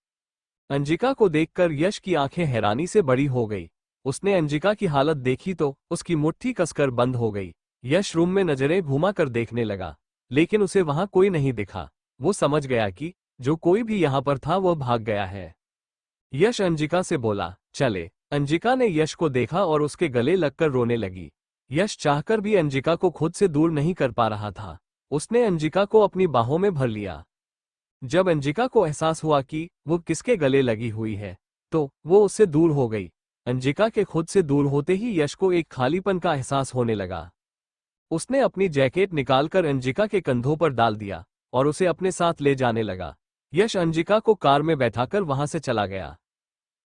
अंजिका को देखकर यश की आंखें हैरानी से बड़ी हो गई। उसने अंजिका की हालत देखी तो उसकी मुट्ठी कसकर बंद हो गई। यश रूम में नजरें घुमा कर देखने लगा, लेकिन उसे वहां कोई नहीं दिखा। वो समझ गया कि जो कोई भी यहां पर था वह भाग गया है। यश अंजिका से बोला, चले। अंजिका ने यश को देखा और उसके गले लगकर रोने लगी। यश चाहकर भी अंजिका को खुद से दूर नहीं कर पा रहा था। उसने अंजिका को अपनी बाहों में भर लिया। जब अंजिका को एहसास हुआ कि वो किसके गले लगी हुई है तो वो उससे दूर हो गई। अंजिका के खुद से दूर होते ही यश को एक खालीपन का एहसास होने लगा। उसने अपनी जैकेट निकालकर अंजिका के कंधों पर डाल दिया और उसे अपने साथ ले जाने लगा। यश अंजिका को कार में बैठाकर वहां से चला गया।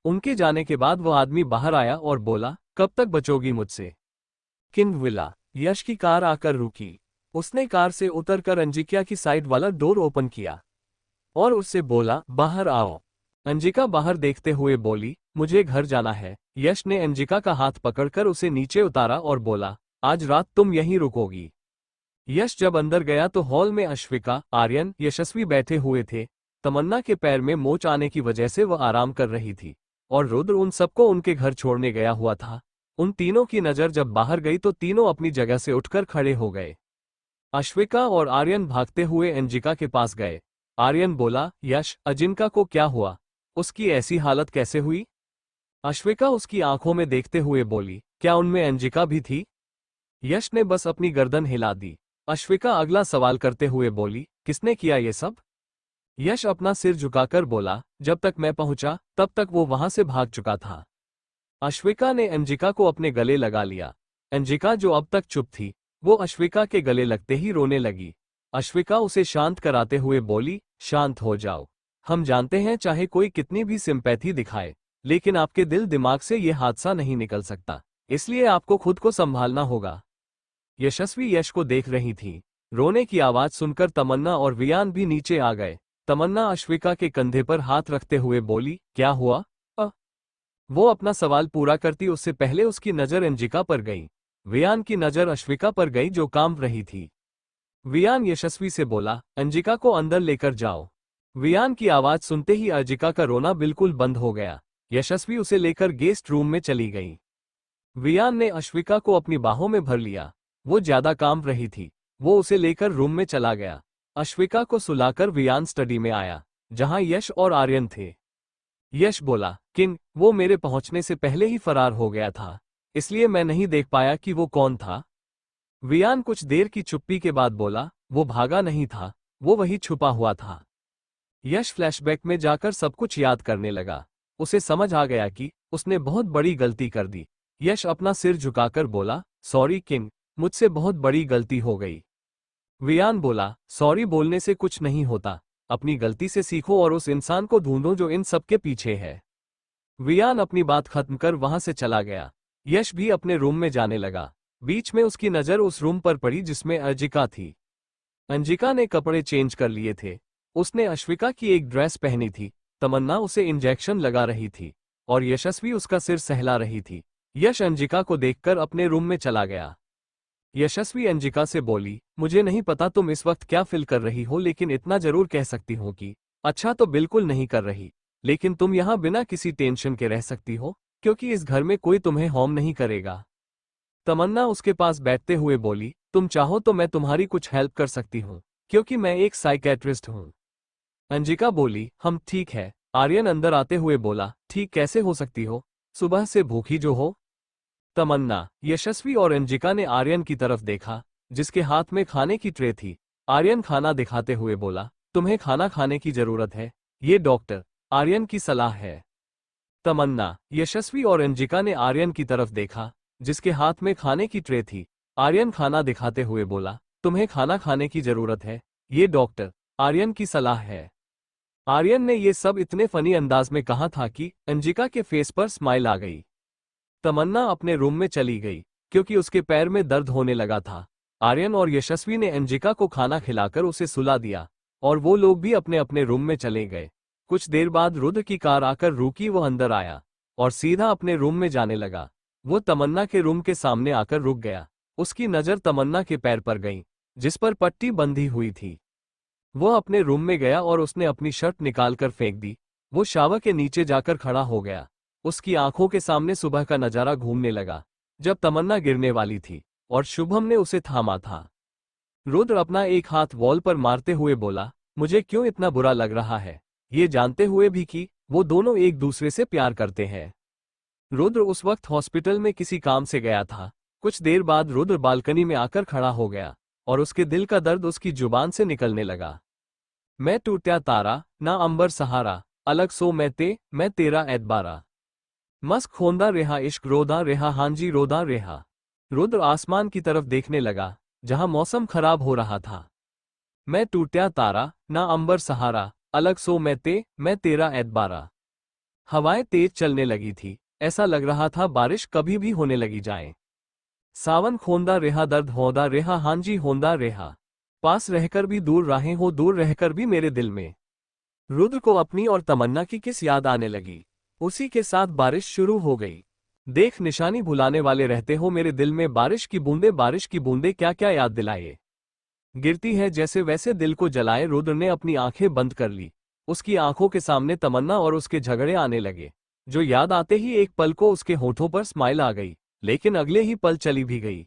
उनके जाने के बाद वह आदमी बाहर आया और बोला, कब तक बचोगी मुझसे? किन विला। यश की कार आकर रुकी। उसने कार से उतरकर अंजिका की साइड वाला डोर ओपन किया और उससे बोला, बाहर आओ। अंजिका बाहर देखते हुए बोली, मुझे घर जाना है। यश ने अंजिका का हाथ पकड़कर उसे नीचे उतारा और बोला, आज रात तुम यहीं रुकोगी। यश जब अंदर गया तो हॉल में अश्विका, आर्यन, यशस्वी बैठे हुए थे। तमन्ना के पैर में मोच आने की वजह से वह आराम कर रही थी और रुद्र उन सबको उनके घर छोड़ने गया हुआ था। उन तीनों की नजर जब बाहर गई तो तीनों अपनी जगह से उठकर खड़े हो गए। अश्विका और आर्यन भागते हुए अंजिका के पास गए। आर्यन बोला, यश, अजिंका को क्या हुआ? उसकी ऐसी हालत कैसे हुई? अश्विका उसकी आंखों में देखते हुए बोली, क्या उनमें अंजिका भी थी? यश ने बस अपनी गर्दन हिला दी। अश्विका अगला सवाल करते हुए बोली, किसने किया ये सब? यश अपना सिर झुकाकर बोला, जब तक मैं पहुंचा तब तक वो वहां से भाग चुका था। अश्विका ने अंजिका को अपने गले लगा लिया। अंजिका जो अब तक चुप थी वो अश्विका के गले लगते ही रोने लगी। अश्विका उसे शांत कराते हुए बोली, शांत हो जाओ। हम जानते हैं चाहे कोई कितनी भी सिंपैथी दिखाए, लेकिन आपके दिल दिमाग से ये हादसा नहीं निकल सकता, इसलिए आपको खुद को संभालना होगा। यशस्वी यश को देख रही थी। रोने की आवाज सुनकर तमन्ना और वियान भी नीचे आ गए। तमन्ना अश्विका के कंधे पर हाथ रखते हुए बोली, क्या हुआ? वो अपना सवाल पूरा करती उससे पहले उसकी नजर अंजिका पर गई। वियान की नजर अश्विका पर गई जो कांप रही थी। वियान यशस्वी से बोला, अंजिका को अंदर लेकर जाओ। वियान की आवाज सुनते ही अंजिका का रोना बिल्कुल बंद हो गया। यशस्वी उसे लेकर गेस्ट रूम में चली गई। वियान ने अश्विका को अपनी बाहों में भर लिया। वो ज्यादा कांप रही थी। वो उसे लेकर रूम में चला गया। अश्विका को सुलाकर वियान स्टडी में आया, जहां यश और आर्यन थे। यश बोला, किन, वो मेरे पहुंचने से पहले ही फरार हो गया था, इसलिए मैं नहीं देख पाया कि वो कौन था। वियान कुछ देर की चुप्पी के बाद बोला, वो भागा नहीं था, वो वही छुपा हुआ था। यश फ्लैशबैक में जाकर सब कुछ याद करने लगा। उसे समझ आ गया कि उसने बहुत बड़ी गलती कर दी। यश अपना सिर झुकाकर बोला, सॉरी किंग, मुझसे बहुत बड़ी गलती हो गई। वियान बोला, सॉरी बोलने से कुछ नहीं होता, अपनी गलती से सीखो और उस इंसान को ढूंढो जो इन सब के पीछे है। वियान अपनी बात खत्म कर वहां से चला गया। यश भी अपने रूम में जाने लगा। बीच में उसकी नजर उस रूम पर पड़ी जिसमें अंजिका थी। अंजिका ने कपड़े चेंज कर लिए थे। उसने अश्विका की एक ड्रेस पहनी थी। तमन्ना उसे इंजेक्शन लगा रही थी और यशस्वी उसका सिर सहला रही थी। यश अंजिका को देखकर अपने रूम में चला गया। यशस्वी अंजिका से बोली, मुझे नहीं पता तुम इस वक्त क्या फील कर रही हो, लेकिन इतना जरूर कह सकती हो कि अच्छा तो बिल्कुल नहीं कर रही, लेकिन तुम यहाँ बिना किसी टेंशन के रह सकती हो, क्योंकि इस घर में कोई तुम्हें हार्म नहीं करेगा। तमन्ना उसके पास बैठते हुए बोली, तुम चाहो तो मैं तुम्हारी कुछ हेल्प कर सकती हूँ, क्योंकि मैं एक साइकेट्रिस्ट हूँ। अंजिका बोली, हम ठीक है। आर्यन अंदर आते हुए बोला, ठीक कैसे हो सकती हो, सुबह से भूखी जो हो। तमन्ना, यशस्वी और अंजिका ने आर्यन की तरफ देखा, जिसके हाथ में खाने की ट्रे थी। आर्यन खाना दिखाते हुए बोला, तुम्हें खाना खाने की जरूरत है, ये डॉक्टर आर्यन की सलाह है। तमन्ना, यशस्वी और अंजिका ने आर्यन की तरफ देखा, जिसके हाथ में खाने की ट्रे थी। आर्यन खाना दिखाते हुए बोला, तुम्हें खाना खाने की जरूरत है, ये डॉक्टर आर्यन की सलाह है। आर्यन ने ये सब इतने फनी अंदाज में कहा था कि अंजिका के फेस पर स्माइल आ गई। तमन्ना अपने रूम में चली गई, क्योंकि उसके पैर में दर्द होने लगा था। आर्यन और यशस्वी ने अंजिका को खाना खिलाकर उसे सुला दिया और वो लोग भी अपने अपने रूम में चले गए। कुछ देर बाद रुद्र की कार आकर रुकी। वो अंदर आया और सीधा अपने रूम में जाने लगा। वो तमन्ना के रूम के सामने आकर रुक गया। उसकी नज़र तमन्ना के पैर पर गई, जिस पर पट्टी बंधी हुई थी। वो अपने रूम में गया और उसने अपनी शर्ट निकालकर फेंक दी। वो शावर के नीचे जाकर खड़ा हो गया। उसकी आंखों के सामने सुबह का नजारा घूमने लगा, जब तमन्ना गिरने वाली थी और शुभम ने उसे थामा था। रुद्र अपना एक हाथ वॉल पर मारते हुए बोला, मुझे क्यों इतना बुरा लग रहा है, ये जानते हुए भी कि वो दोनों एक दूसरे से प्यार करते हैं। रुद्र उस वक्त हॉस्पिटल में किसी काम से गया था। कुछ देर बाद रुद्र बालकनी में आकर खड़ा हो गया और उसके दिल का दर्द उसकी जुबान से निकलने लगा। मैं टूटा तारा, ना अंबर सहारा, अलग सो मैं तेरा एतबारा। मस्क खोंदा रेहा इश्क रोदा रेहा हांजी रोदा रेहा। रुद्र आसमान की तरफ देखने लगा, जहां मौसम खराब हो रहा था। मैं टूटा तारा, ना अंबर सहारा, अलग सो मैं तेरा एतबारा। हवाएं तेज चलने लगी थी। ऐसा लग रहा था बारिश कभी भी होने लगी जाए। सावन खोंदा रेहा दर्द होंदा रेहा हांजी होंदा रेहा। पास रहकर भी दूर राहें हो, दूर रहकर भी मेरे दिल में। रुद्र को अपनी और तमन्ना की किस याद आने लगी। उसी के साथ बारिश शुरू हो गई। देख निशानी भुलाने वाले रहते हो मेरे दिल में, बारिश की बूंदे क्या क्या याद दिलाए। गिरती है जैसे वैसे दिल को जलाए। रुद्र ने अपनी आंखें बंद कर ली। उसकी आंखों के सामने तमन्ना और उसके झगड़े आने लगे, जो याद आते ही एक पल को उसके होठों पर स्माइल आ गई, लेकिन अगले ही पल चली भी गई।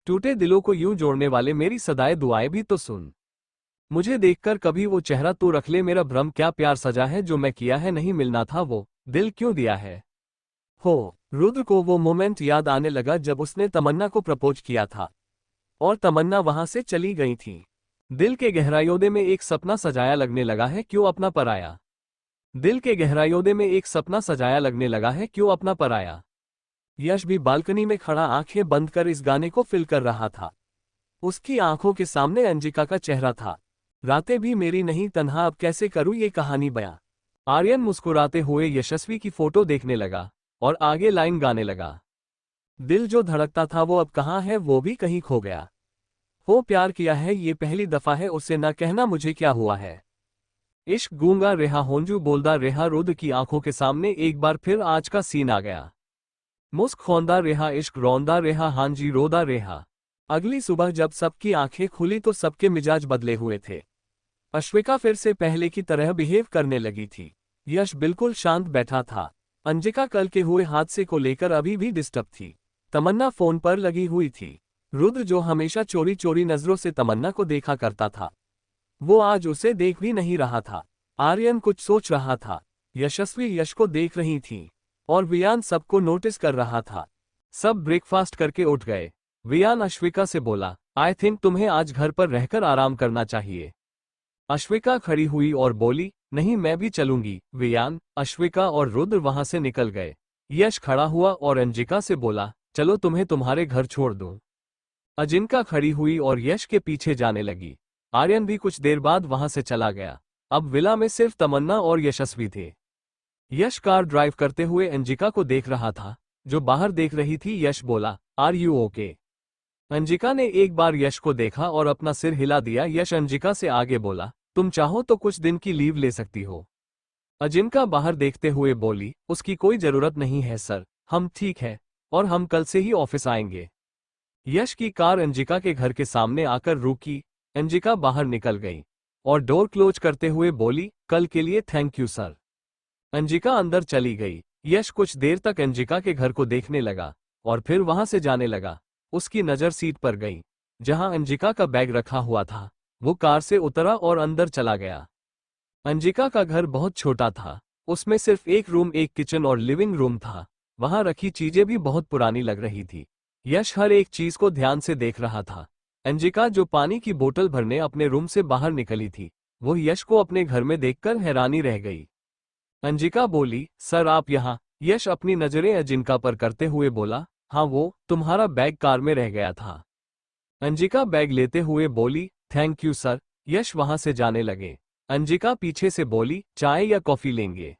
टूटे दिलों को यूं जोड़ने वाले मेरी सदाए दुआएं भी तो सुन। मुझे देखकर कभी वो चेहरा तू रख ले, मेरा भ्रम क्या प्यार सजा है, जो मैं किया है नहीं मिलना था वो दिल क्यों दिया है। हो, रुद्र को वो मोमेंट याद आने लगा जब उसने तमन्ना को प्रपोज किया था और तमन्ना वहां से चली गई थी। दिल के गहराइयों में एक सपना सजाया लगने लगा है, क्यों अपना पराया। दिल के गहराइयों में एक सपना सजाया लगने लगा है, क्यों अपना पराया। यश भी बालकनी में खड़ा आंखें बंद कर इस गाने को फील कर रहा था। उसकी आंखों के सामने अंजिका का चेहरा था। रातें भी मेरी नहीं तन्हा, अब कैसे करूं ये कहानी बयां। आर्यन मुस्कुराते हुए यशस्वी की फोटो देखने लगा और आगे लाइन गाने लगा। दिल जो धड़कता था वो अब कहाँ है, वो भी कहीं खो गया। हो प्यार किया है ये पहली दफा है, उससे ना कहना मुझे क्या हुआ है। इश्क गूंगा रेहा होंजू बोलदा रेहा। रुद्र की आंखों के सामने एक बार फिर आज का सीन आ गया। मुस्क खोंदा रेहा इश्क रौंदा रेहा हांजी रोदा रेहा। अगली सुबह जब सबकी आंखें खुली तो सबके मिजाज बदले हुए थे। अश्विका फिर से पहले की तरह बिहेव करने लगी थी। यश बिल्कुल शांत बैठा था। अंजिका कल के हुए हादसे को लेकर अभी भी डिस्टर्ब थी। तमन्ना फोन पर लगी हुई थी। रुद्र जो हमेशा चोरी चोरी नजरों से तमन्ना को देखा करता था, वो आज उसे देख भी नहीं रहा था। आर्यन कुछ सोच रहा था। यशस्वी यश को देख रही थी और वियान सबको नोटिस कर रहा था। सब ब्रेकफास्ट करके उठ गए। वियान अश्विका से बोला, आई थिंक तुम्हें आज घर पर रहकर आराम करना चाहिए। अश्विका खड़ी हुई और बोली, नहीं मैं भी चलूंगी। वियान, अश्विका और रुद्र वहां से निकल गए। यश खड़ा हुआ और अंजिका से बोला, चलो तुम्हें तुम्हारे घर छोड़ दूं। अजिंका खड़ी हुई और यश के पीछे जाने लगी। आर्यन भी कुछ देर बाद वहां से चला गया। अब विला में सिर्फ तमन्ना और यशस्वी थे। यश कार ड्राइव करते हुए अंजिका को देख रहा था, जो बाहर देख रही थी। यश बोला, आर यू ओके? अंजिका ने एक बार यश को देखा और अपना सिर हिला दिया। यश अंजिका से आगे बोला, तुम चाहो तो कुछ दिन की लीव ले सकती हो। अजिंका बाहर देखते हुए बोली, उसकी कोई जरूरत नहीं है सर, हम ठीक है और हम कल से ही ऑफिस आएंगे। यश की कार अंजिका के घर के सामने आकर रुकी। अंजिका बाहर निकल गई और डोर क्लोज करते हुए बोली, कल के लिए थैंक यू सर। अंजिका अंदर चली गई। यश कुछ देर तक अंजिका के घर को देखने लगा और फिर वहां से जाने लगा। उसकी नजर सीट पर गई जहां अंजिका का बैग रखा हुआ था। वो कार से उतरा और अंदर चला गया। अंजिका का घर बहुत छोटा था। उसमें सिर्फ एक रूम, एक किचन और लिविंग रूम था। वहां रखी चीजें भी बहुत पुरानी लग रही थी। यश हर एक चीज को ध्यान से देख रहा था। अंजिका जो पानी की बोतल भरने अपने रूम से बाहर निकली थी, वो यश को अपने घर में देखकर हैरानी रह गई। अंजिका बोली, सर आप यहाँ? यश अपनी नजरें अजिंका पर करते हुए बोला, हाँ वो तुम्हारा बैग कार में रह गया था। अंजिका बैग लेते हुए बोली, थैंक यू सर। यश वहां से जाने लगे। अंजिका पीछे से बोली, चाय या कॉफी लेंगे?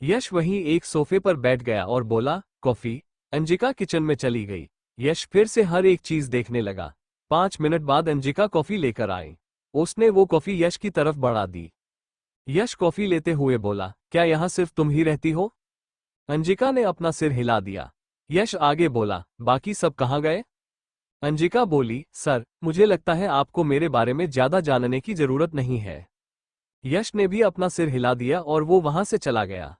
यश वहीं एक सोफे पर बैठ गया और बोला, कॉफी। अंजिका किचन में चली गई। यश फिर से हर एक चीज देखने लगा। 5 मिनट बाद अंजिका कॉफी लेकर आई। उसने वो कॉफी यश की तरफ बढ़ा दी। यश कॉफी लेते हुए बोला, क्या यहाँ सिर्फ तुम ही रहती हो? अंजिका ने अपना सिर हिला दिया। यश आगे बोला, बाकी सब कहाँ गए? अंजिका बोली, सर मुझे लगता है आपको मेरे बारे में ज्यादा जानने की जरूरत नहीं है। यश ने भी अपना सिर हिला दिया और वो वहां से चला गया।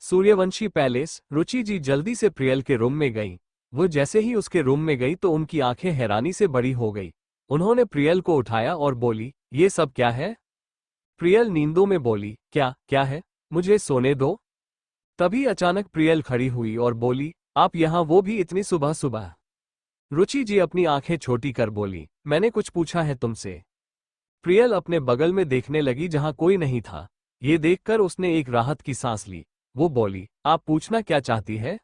सूर्यवंशी पैलेस। रुचि जी जल्दी से प्रियल के रूम में गई। वो जैसे ही उसके रूम में गई तो उनकी आंखें हैरानी से बड़ी हो गई। उन्होंने प्रियल को उठाया और बोली, ये सब क्या है? प्रियल नींदों में बोली, क्या क्या है? मुझे सोने दो। तभी अचानक प्रियल खड़ी हुई और बोली, आप यहाँ, वो भी इतनी सुबह सुबह? रुचि जी अपनी आंखें छोटी कर बोली, मैंने कुछ पूछा है तुमसे। प्रियल अपने बगल में देखने लगी जहां कोई नहीं था। ये देखकर उसने एक राहत की सांस ली। वो बोली, आप पूछना क्या चाहती है?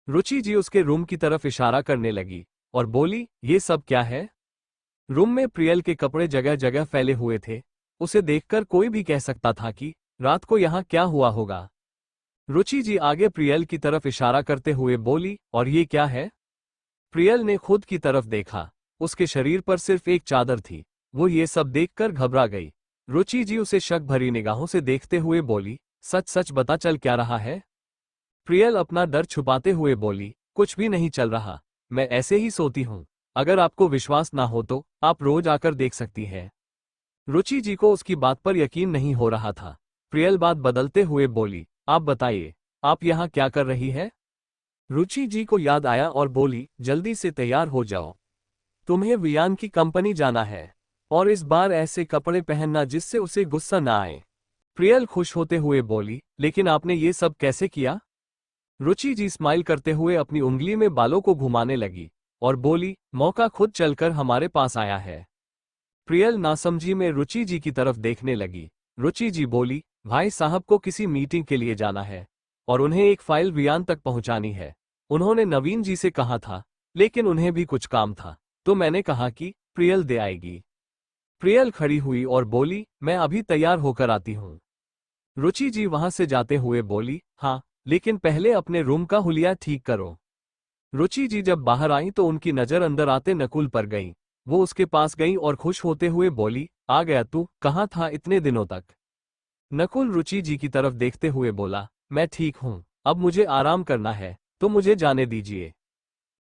रुचि जी उसके रूम की तरफ इशारा करने लगी और बोली, ये सब क्या है? रूम में प्रियल के कपड़े जगह जगह फैले हुए थे। उसे देखकर कोई भी कह सकता था कि रात को यहाँ क्या हुआ होगा। रुचि जी आगे प्रियल की तरफ इशारा करते हुए बोली, और ये क्या है? प्रियल ने खुद की तरफ देखा। उसके शरीर पर सिर्फ एक चादर थी। वो ये सब देखकर घबरा गई। रुचि जी उसे शक भरी निगाहों से देखते हुए बोली, सच सच बता, चल क्या रहा है? प्रियल अपना डर छुपाते हुए बोली, कुछ भी नहीं चल रहा, मैं ऐसे ही सोती हूँ। अगर आपको विश्वास ना हो तो आप रोज आकर देख सकती है। रुचि जी को उसकी बात पर यकीन नहीं हो रहा था। प्रियल बात बदलते हुए बोली, आप बताइए, आप यहाँ क्या कर रही है? रुचि जी को याद आया और बोली, जल्दी से तैयार हो जाओ, तुम्हें वियान की कंपनी जाना है। और इस बार ऐसे कपड़े पहनना जिससे उसे गुस्सा ना आए। प्रियल खुश होते हुए बोली, लेकिन आपने ये सब कैसे किया? रुचि जी स्माइल करते हुए अपनी उंगली में बालों को घुमाने लगी और बोली, मौका खुद चलकर हमारे पास आया है। प्रियल नासमझी में रुचि जी की तरफ देखने लगी। रुचि जी बोली, भाई साहब को किसी मीटिंग के लिए जाना है और उन्हें एक फाइल वियान तक पहुंचानी है। उन्होंने नवीन जी से कहा था, लेकिन उन्हें भी कुछ काम था, तो मैंने कहा कि प्रियल दे आएगी। प्रियल खड़ी हुई और बोली, मैं अभी तैयार होकर आती हूँ। रुचि जी वहां से जाते हुए बोली, हाँ, लेकिन पहले अपने रूम का हुलिया ठीक करो। रुचि जी जब बाहर आई तो उनकी नजर अंदर आते नकुल पर गई। वो उसके पास गई और खुश होते हुए बोली, आ गया तू, कहाँ था इतने दिनों तक? नकुल रुचि जी की तरफ देखते हुए बोला, मैं ठीक हूँ, अब मुझे आराम करना है, तो मुझे जाने दीजिए।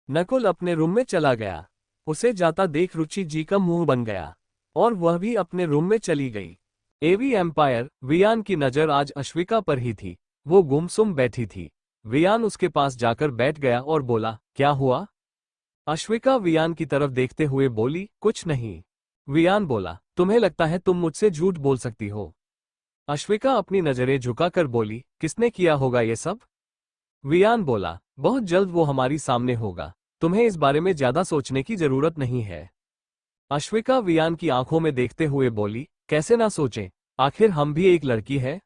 नकुल अपने रूम में चला गया। उसे जाता देख रुचि जी का मुंह बन गया और वह भी अपने रूम में चली गई। एवी एम्पायर। वियान की नजर आज अश्विका पर ही थी। वो गुमसुम बैठी थी। वियान उसके पास जाकर बैठ गया और बोला, क्या हुआ? अश्विका वियान की तरफ देखते हुए बोली, कुछ नहीं। वियान बोला, तुम्हें लगता है तुम मुझसे झूठ बोल सकती हो? अश्विका अपनी नजरें झुकाकर बोली, किसने किया होगा ये सब? वियान बोला, बहुत जल्द वो हमारी सामने होगा, तुम्हें इस बारे में ज्यादा सोचने की जरूरत नहीं है। अश्विका वियान की आंखों में देखते हुए बोली, कैसे ना सोचें, आखिर हम भी एक लड़की है।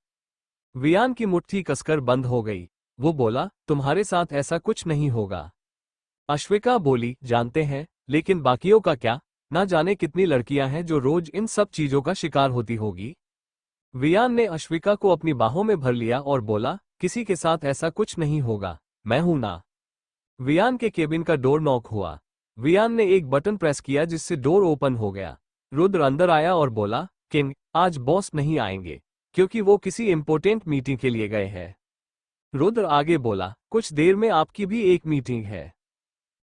वियान की मुट्ठी कसकर बंद हो गई। वो बोला, तुम्हारे साथ ऐसा कुछ नहीं होगा। अश्विका बोली, जानते हैं, लेकिन बाकियों का क्या? ना जाने कितनी लड़कियां हैं जो रोज इन सब चीजों का शिकार होती होगी। वियान ने अश्विका को अपनी बाहों में भर लिया और बोला, किसी के साथ ऐसा कुछ नहीं होगा, मैं हूं ना। वियान के केबिन का डोर नॉक हुआ। वियान ने एक बटन प्रेस किया जिससे डोर ओपन हो गया। रुद्र अंदर आया और बोला, किंग, आज बॉस नहीं आएंगे क्योंकि वो किसी इंपॉर्टेंट मीटिंग के लिए गए हैं। रुद्र आगे बोला, कुछ देर में आपकी भी एक मीटिंग है।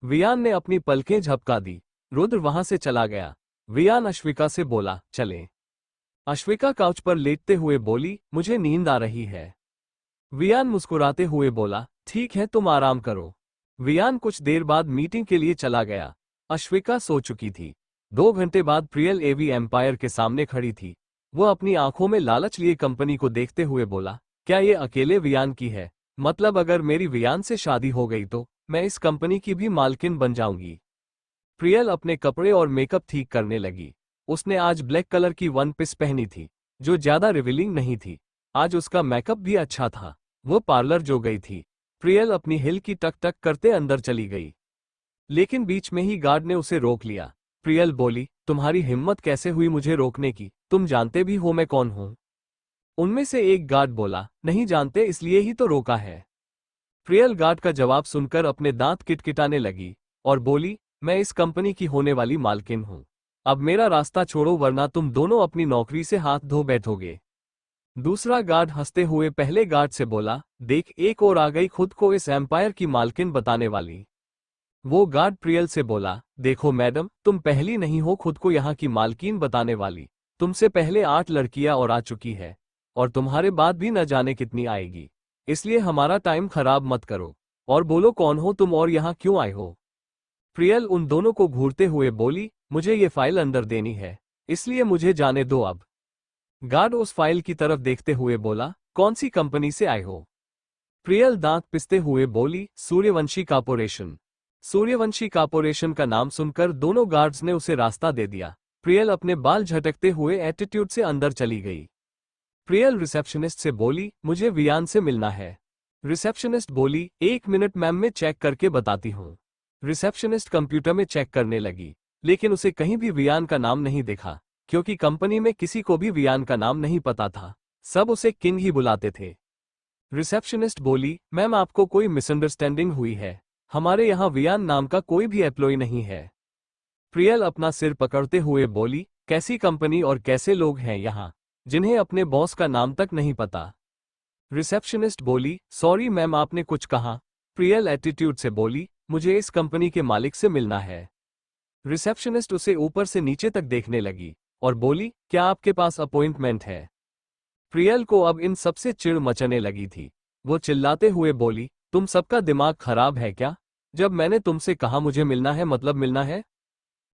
वियान ने अपनी पलकें झपका दी। रुद्र वहां से चला गया। वियान अश्विका से बोला, चलें। अश्विका काउच पर लेटते हुए बोली, मुझे नींद आ रही है। वियान मुस्कुराते हुए बोला, ठीक है, तुम आराम करो। वियान कुछ देर बाद मीटिंग के लिए चला गया। अश्विका सो चुकी थी। 2 घंटे बाद प्रियल एवी एम्पायर के सामने खड़ी थी। वह अपनी आंखों में लालच लिए कंपनी को देखते हुए बोला, क्या ये अकेले वियान की है? मतलब अगर मेरी वियान से शादी हो गई तो मैं इस कंपनी की भी मालकिन बन जाऊंगी। प्रियल अपने कपड़े और मेकअप ठीक करने लगी। उसने आज ब्लैक कलर की वन पीस पहनी थी जो ज्यादा रिवीलिंग नहीं थी। आज उसका मेकअप भी अच्छा था। वो पार्लर जो गई थी। प्रियल अपनी हिल की टक टक करते अंदर चली गई, लेकिन बीच में ही गार्ड ने उसे रोक लिया। प्रियल बोली, तुम्हारी हिम्मत कैसे हुई मुझे रोकने की? तुम जानते भी हो मैं कौन हूं? उनमें से एक गार्ड बोला, नहीं जानते इसलिए ही तो रोका है। प्रियल गार्ड का जवाब सुनकर अपने दांत किटकिटाने लगी और बोली, मैं इस कंपनी की होने वाली मालकिन हूं। अब मेरा रास्ता छोड़ो वरना तुम दोनों अपनी नौकरी से हाथ धो बैठोगे। दूसरा गार्ड हंसते हुए पहले गार्ड से बोला, देख, एक और आ गई खुद को इस एम्पायर की मालकिन बताने वाली। वो गार्ड प्रियल से बोला, देखो मैडम, तुम पहली नहीं हो खुद को यहाँ की मालकिन बताने वाली। तुमसे पहले 8 लड़कियां और आ चुकी है और तुम्हारे बाद भी न जाने कितनी आएगी। इसलिए हमारा टाइम खराब मत करो और बोलो कौन हो तुम और यहाँ क्यों आए हो? प्रियल उन दोनों को घूरते हुए बोली, मुझे ये फाइल अंदर देनी है, इसलिए मुझे जाने दो अब। गार्ड उस फाइल की तरफ देखते हुए बोला, कौन सी कंपनी से आए हो? प्रियल दांत पिसते हुए बोली, सूर्यवंशी कॉर्पोरेशन। सूर्यवंशी कॉर्पोरेशन का नाम सुनकर दोनों गार्ड्स ने उसे रास्ता दे दिया। प्रियल अपने बाल झटकते हुए एटीट्यूड से अंदर चली गई। प्रियल रिसेप्शनिस्ट से बोली, मुझे वियान से मिलना है। रिसेप्शनिस्ट बोली, 1 मिनट मैम, मैं चेक करके बताती हूँ। रिसेप्शनिस्ट कंप्यूटर में चेक करने लगी, लेकिन उसे कहीं भी वियान का नाम नहीं दिखा, क्योंकि कंपनी में किसी को भी वियान का नाम नहीं पता था। सब उसे किंग ही बुलाते थे। रिसेप्शनिस्ट बोली, मैम आपको कोई मिसअंडरस्टैंडिंग हुई है, हमारे यहाँ वियान नाम का कोई भी एम्प्लॉय नहीं है। प्रियल अपना सिर पकड़ते हुए बोली, कैसी कंपनी और कैसे लोग हैं यहाँ जिन्हें अपने बॉस का नाम तक नहीं पता? रिसेप्शनिस्ट बोली, सॉरी मैम, आपने कुछ कहा? प्रियल एटीट्यूड से बोली, मुझे इस कंपनी के मालिक से मिलना है। रिसेप्शनिस्ट उसे ऊपर से नीचे तक देखने लगी और बोली, क्या आपके पास अपॉइंटमेंट है? प्रियल को अब इन सबसे चिढ़ मचने लगी थी। वो चिल्लाते हुए बोली, तुम सबका दिमाग खराब है क्या? जब मैंने तुमसे कहा मुझे मिलना है मतलब मिलना है।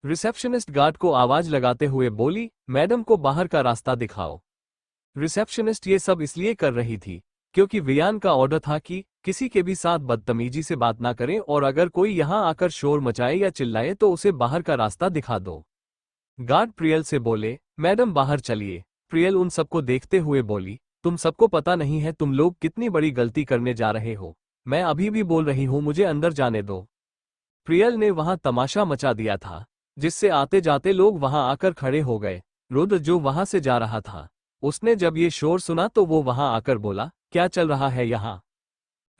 रिसेप्शनिस्ट गार्ड को आवाज लगाते हुए बोली, मैडम को बाहर का रास्ता दिखाओ। रिसेप्शनिस्ट ये सब इसलिए कर रही थी क्योंकि वियान का ऑर्डर था कि किसी के भी साथ बदतमीजी से बात ना करें और अगर कोई यहां आकर शोर मचाए या चिल्लाए तो उसे बाहर का रास्ता दिखा दो। गार्ड प्रियल से बोले, मैडम बाहर चलिए। प्रियल उन सबको देखते हुए बोली, तुम सबको पता नहीं है तुम लोग कितनी बड़ी गलती करने जा रहे हो। मैं अभी भी बोल रही हूं, मुझे अंदर जाने दो। प्रियल ने वहां तमाशा मचा दिया था, जिससे आते जाते लोग वहां आकर खड़े हो गए। रुद्र जो वहां से जा रहा था, उसने जब ये शोर सुना तो वो वहां आकर बोला, क्या चल रहा है यहाँ?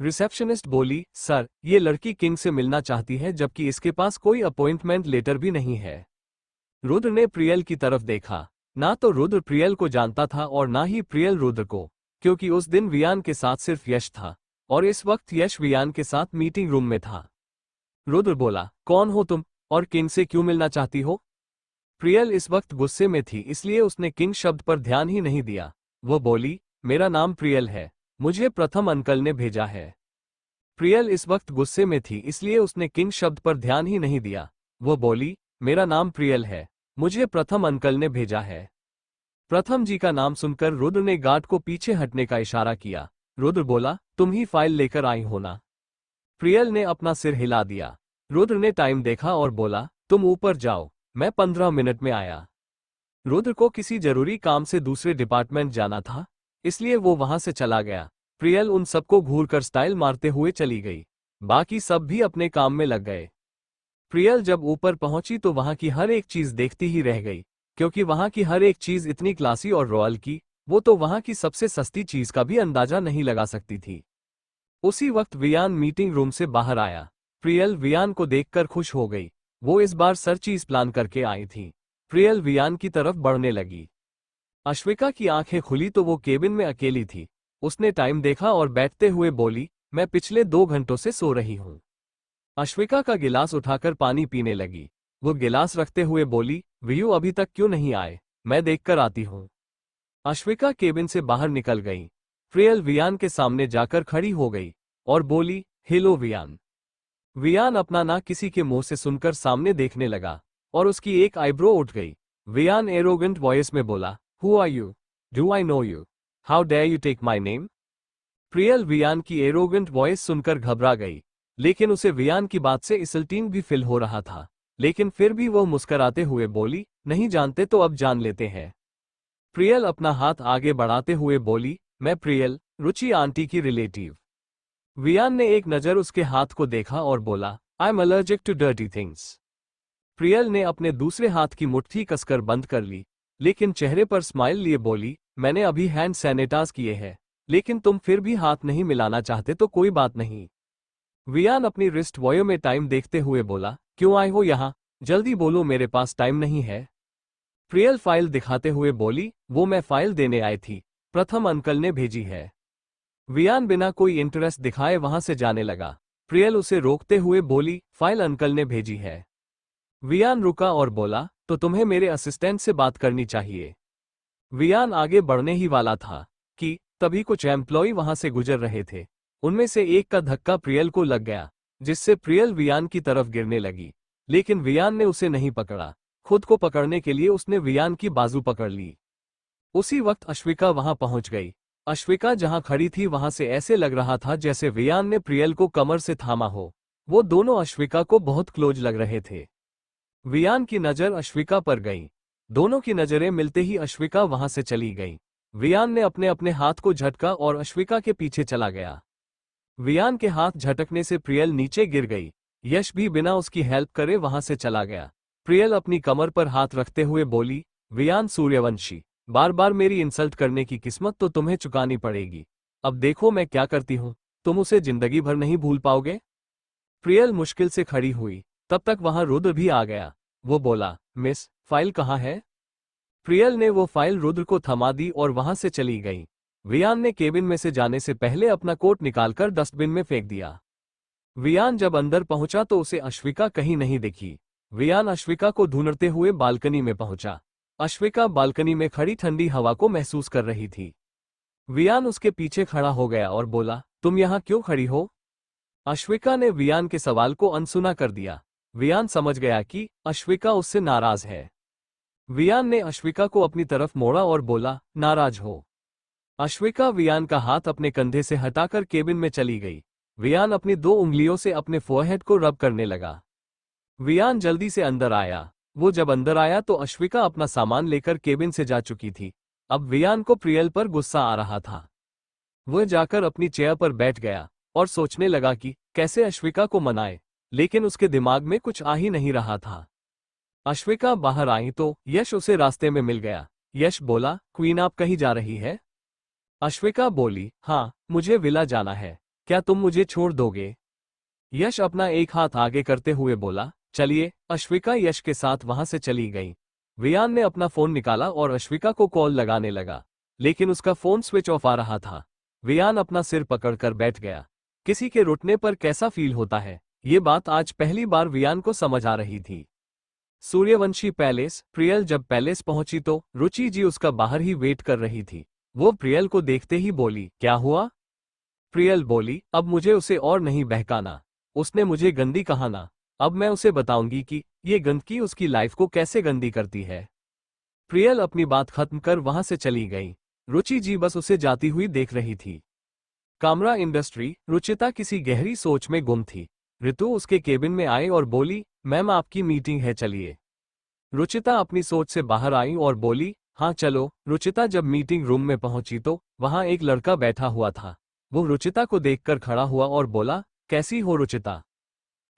रिसेप्शनिस्ट बोली, सर, ये लड़की किंग से मिलना चाहती है जबकि इसके पास कोई अपॉइंटमेंट लेटर भी नहीं है। रुद्र ने प्रियल की तरफ देखा। ना तो रुद्र प्रियल को जानता था और ना ही प्रियल रुद्र को, क्योंकि उस दिन वियान के साथ सिर्फ यश था और इस वक्त यश वियान के साथ मीटिंग रूम में था। रुद्र बोला, कौन हो तुम और किंग से क्यों मिलना चाहती हो? प्रियल इस वक्त गुस्से में थी, इसलिए उसने किंग शब्द पर ध्यान ही नहीं दिया। वो बोली, मेरा नाम प्रियल है, मुझे प्रथम अंकल ने भेजा है। प्रियल इस वक्त गुस्से में थी, इसलिए उसने किंग शब्द पर ध्यान ही नहीं दिया। वो बोली, मेरा नाम प्रियल है, मुझे प्रथम अंकल ने भेजा है। प्रथम जी का नाम सुनकर रुद्र ने गार्ड को पीछे हटने का इशारा किया। रुद्र बोला, तुम ही फाइल लेकर आई हो ना? प्रियल ने अपना सिर हिला दिया। रुद्र ने टाइम देखा और बोला, तुम ऊपर जाओ, मैं 15 मिनट में आया। रुद्र को किसी जरूरी काम से दूसरे डिपार्टमेंट जाना था, इसलिए वो वहां से चला गया। प्रियल उन सबको घूरकर स्टाइल मारते हुए चली गई। बाकी सब भी अपने काम में लग गए। प्रियल जब ऊपर पहुंची तो वहां की हर एक चीज देखती ही रह गई, क्योंकि वहां की हर एक चीज इतनी क्लासी और रॉयल की, वो तो वहां की सबसे सस्ती चीज का भी अंदाजा नहीं लगा सकती थी। उसी वक्त वियान मीटिंग रूम से बाहर आया। प्रियल वियान को देखकर खुश हो गई। वो इस बार सर चीज प्लान करके आई थी। प्रियल वियान की तरफ बढ़ने लगी। अश्विका की आंखें खुली तो वो केबिन में अकेली थी। उसने टाइम देखा और बैठते हुए बोली, मैं पिछले 2 घंटों से सो रही हूं। अश्विका का गिलास उठाकर पानी पीने लगी। वो गिलास रखते हुए बोली, वियू अभी तक क्यों नहीं आए? मैं देखकर आती हूं। अश्विका केबिन से बाहर निकल गई। प्रियल वियान के सामने जाकर खड़ी हो गई और बोली, हेलो वियान। वियान अपना ना किसी के मुंह से सुनकर सामने देखने लगा और उसकी एक आईब्रो उठ गई। वियान एरोगेंट वॉइस में बोला, who are you? Do I know you? How dare you take my name? Priyal Viyan की एरोगेंट वॉइस सुनकर घबरा गई, लेकिन उसे वियान की बात से इंसल्टिंग भी फील हो रहा था। लेकिन फिर भी वो मुस्कुराते हुए बोली, नहीं जानते तो अब जान लेते हैं। प्रियल अपना हाथ आगे बढ़ाते हुए बोली, मैं प्रियल, रुचि आंटी की रिलेटिव। वियान ने एक नज़र उसके हाथ को देखा और बोला, I am allergic to dirty things. Priyal ने अपने दूसरे हाथ की मुट्ठी कसकर बंद कर ली, लेकिन चेहरे पर स्माइल लिए बोली, मैंने अभी हैंड सैनिटाइज किए हैं, लेकिन तुम फिर भी हाथ नहीं मिलाना चाहते तो कोई बात नहीं। वियान अपनी रिस्ट वॉच में टाइम देखते हुए बोला, क्यों आए हो यहाँ? जल्दी बोलो, मेरे पास टाइम नहीं है। प्रियल फाइल दिखाते हुए बोली, वो मैं फाइल देने आई थी, प्रथम अंकल ने भेजी है। वियान बिना कोई इंटरेस्ट दिखाए वहां से जाने लगा। प्रियल उसे रोकते हुए बोली, फाइल अंकल ने भेजी है। वियान रुका और बोला, तो तुम्हें मेरे असिस्टेंट से बात करनी चाहिए। वियान आगे बढ़ने ही वाला था कि तभी कुछ एम्प्लॉय वहां से गुजर रहे थे। उनमें से एक का धक्का प्रियल को लग गया, जिससे प्रियल वियान की तरफ गिरने लगी, लेकिन वियान ने उसे नहीं पकड़ा। खुद को पकड़ने के लिए उसने वियान की बाजू पकड़ ली। उसी वक्त अश्विका वहां पहुंच गई। अश्विका जहां खड़ी थी वहां से ऐसे लग रहा था जैसे वियान ने प्रियल को कमर से थामा हो। वो दोनों अश्विका को बहुत क्लोज लग रहे थे। वियान की नजर अश्विका पर गई। दोनों की नजरें मिलते ही अश्विका वहां से चली गई। वियान ने अपने अपने हाथ को झटका और अश्विका के पीछे चला गया। वियान के हाथ झटकने से प्रियल नीचे गिर गई। यश भी बिना उसकी हेल्प करे वहां से चला गया। प्रियल अपनी कमर पर हाथ रखते हुए बोली, वियान सूर्यवंशी, बार बार मेरी इंसल्ट करने की किस्मत तो तुम्हें चुकानी पड़ेगी। अब देखो मैं क्या करती हूं, तुम उसे जिंदगी भर नहीं भूल पाओगे। प्रियल मुश्किल से खड़ी हुई। तब तक वहां रुद्र भी आ गया। वो बोला, मिस, फाइल कहाँ है? प्रियल ने वो फाइल रुद्र को थमा दी और वहां से चली गई। वियान ने केबिन में से जाने से पहले अपना कोट निकालकर डस्टबिन में फेंक दिया। वियान जब अंदर पहुंचा तो उसे अश्विका कहीं नहीं दिखी। वियान अश्विका को ढूंढते हुए बालकनी में पहुंचा। अश्विका बालकनी में खड़ी ठंडी हवा को महसूस कर रही थी। वियान उसके पीछे खड़ा हो गया और बोला, तुम यहाँ क्यों खड़ी हो? अश्विका ने वियान के सवाल को अनसुना कर दिया। वियान समझ गया कि अश्विका उससे नाराज है। वियान ने अश्विका को अपनी तरफ मोड़ा और बोला, नाराज हो? अश्विका वियान का हाथ अपने कंधे से हटाकर केबिन में चली गई। वियान अपनी 2 उंगलियों से अपने फोरहेड को रब करने लगा। वियान जल्दी से अंदर आया। वो जब अंदर आया तो अश्विका अपना सामान लेकर केबिन से जा चुकी थी। अब वियान को प्रियल पर गुस्सा आ रहा था। वह जाकर अपनी चेयर पर बैठ गया और सोचने लगा कि कैसे अश्विका को मनाए, लेकिन उसके दिमाग में कुछ आ ही नहीं रहा था। अश्विका बाहर आई तो यश उसे रास्ते में मिल गया। यश बोला, क्वीन आप कहीं जा रही है? अश्विका बोली, हाँ, मुझे विला जाना है, क्या तुम मुझे छोड़ दोगे? यश अपना एक हाथ आगे करते हुए बोला, चलिए। अश्विका यश के साथ वहां से चली गई। वियान ने अपना फोन निकाला और अश्विका को कॉल लगाने लगा, लेकिन उसका फोन स्विच ऑफ आ रहा था। वियान अपना सिर पकड़कर बैठ गया। किसी के रुठने पर कैसा फील होता है, ये बात आज पहली बार वियान को समझ आ रही थी। सूर्यवंशी पैलेस। प्रियल जब पैलेस पहुंची तो रुचि जी उसका बाहर ही वेट कर रही थी। वो प्रियल को देखते ही बोली, क्या हुआ? प्रियल बोली, अब मुझे उसे और नहीं बहकाना। उसने मुझे गंदी कहा ना, अब मैं उसे बताऊंगी कि ये गंदगी उसकी लाइफ को कैसे गंदी करती है। प्रियल अपनी बात खत्म कर वहां से चली गई। रुचि जी बस उसे जाती हुई देख रही थी। कामरा इंडस्ट्री। रुचिता किसी गहरी सोच में गुम थी। ऋतु उसके केबिन में आई और बोली, मैम आपकी मीटिंग है, चलिए। रुचिता अपनी सोच से बाहर आई और बोली, हाँ चलो। रुचिता जब मीटिंग रूम में पहुंची तो वहां एक लड़का बैठा हुआ था। वो रुचिता को देखकर खड़ा हुआ और बोला, कैसी हो रुचिता?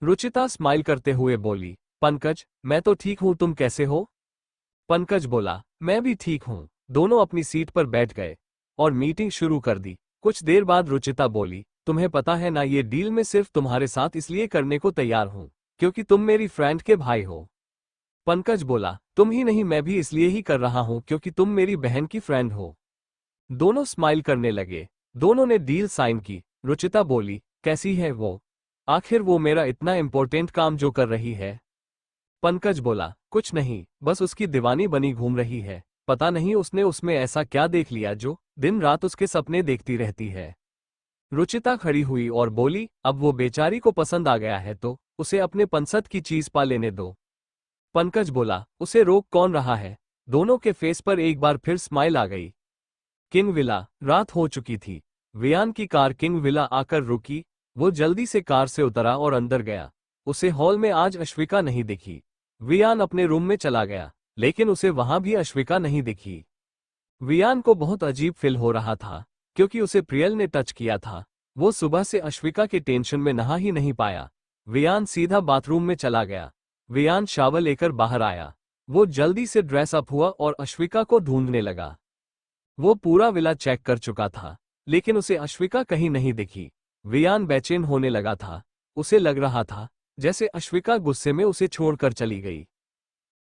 रुचिता स्माइल करते हुए बोली, पंकज, मैं तो ठीक हूं, तुम कैसे हो? पंकज बोला, मैं भी ठीक हूं। दोनों अपनी सीट पर बैठ गए और मीटिंग शुरू कर दी। कुछ देर बाद रुचिता बोली, तुम्हें पता है ना, ये डील मैं सिर्फ तुम्हारे साथ इसलिए करने को तैयार हूं क्योंकि तुम मेरी फ्रेंड के भाई हो। पंकज बोला, तुम ही नहीं, मैं भी इसलिए ही कर रहा हूं क्योंकि तुम मेरी बहन की फ्रेंड हो। दोनों स्माइल करने लगे। दोनों ने डील साइन की। रुचिता बोली, कैसी है वो? आखिर वो मेरा इतना इंपॉर्टेंट काम जो कर रही है। पंकज बोला, कुछ नहीं, बस उसकी दीवानी बनी घूम रही है। पता नहीं उसने उसमें ऐसा क्या देख लिया जो दिन रात उसके सपने देखती रहती है। रुचिता खड़ी हुई और बोली, अब वो बेचारी को पसंद आ गया है तो उसे अपने पसंद की चीज पा लेने दो। पंकज बोला, उसे रोक कौन रहा है? दोनों के फेस पर एक बार फिर स्माइल आ गई। King villa. रात हो चुकी थी। वियान की कार किंग विला आकर रुकी। वो जल्दी से कार से उतरा और अंदर गया। उसे हॉल में आज अश्विका नहीं दिखी। वियान अपने रूम में चला गया, लेकिन उसे वहां भी अश्विका नहीं दिखी। वियान को बहुत अजीब फील हो रहा था, क्योंकि उसे प्रियल ने टच किया था। वो सुबह से अश्विका के टेंशन में नहा ही नहीं पाया। वियान सीधा बाथरूम में चला गया। वियान शावर लेकर बाहर आया। वो जल्दी से ड्रेस अप हुआ और अश्विका को ढूंढने लगा। वो पूरा विला चेक कर चुका था, लेकिन उसे अश्विका कहीं नहीं दिखी। वियान बेचैन होने लगा था। उसे लग रहा था जैसे अश्विका गुस्से में उसे छोड़कर चली गई।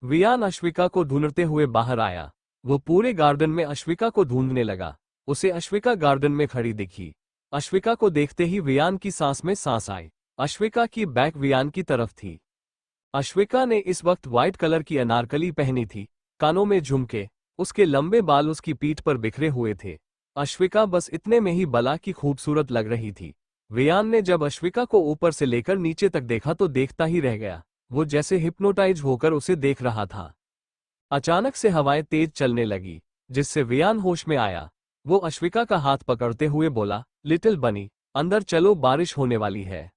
वियान अश्विका को ढूंढते हुए बाहर आया। वो पूरे गार्डन में अश्विका को ढूंढने लगा। उसे अश्विका गार्डन में खड़ी दिखी। अश्विका को देखते ही वियान की सांस में सांस आई। अश्विका की बैक वियान की तरफ थी। अश्विका ने इस वक्त व्हाइट कलर की अनारकली पहनी थी, कानों में झुमके, उसके लंबे बाल उसकी पीठ पर बिखरे हुए थे। अश्विका बस इतने में ही बला की खूबसूरत लग रही थी। वियान ने जब अश्विका को ऊपर से लेकर नीचे तक देखा तो देखता ही रह गया। वो जैसे हिप्नोटाइज होकर उसे देख रहा था। अचानक से हवाएं तेज चलने लगी, जिससे वियान होश में आया। वो अश्विका का हाथ पकड़ते हुए बोला, लिटिल बनी, अंदर चलो, बारिश होने वाली है।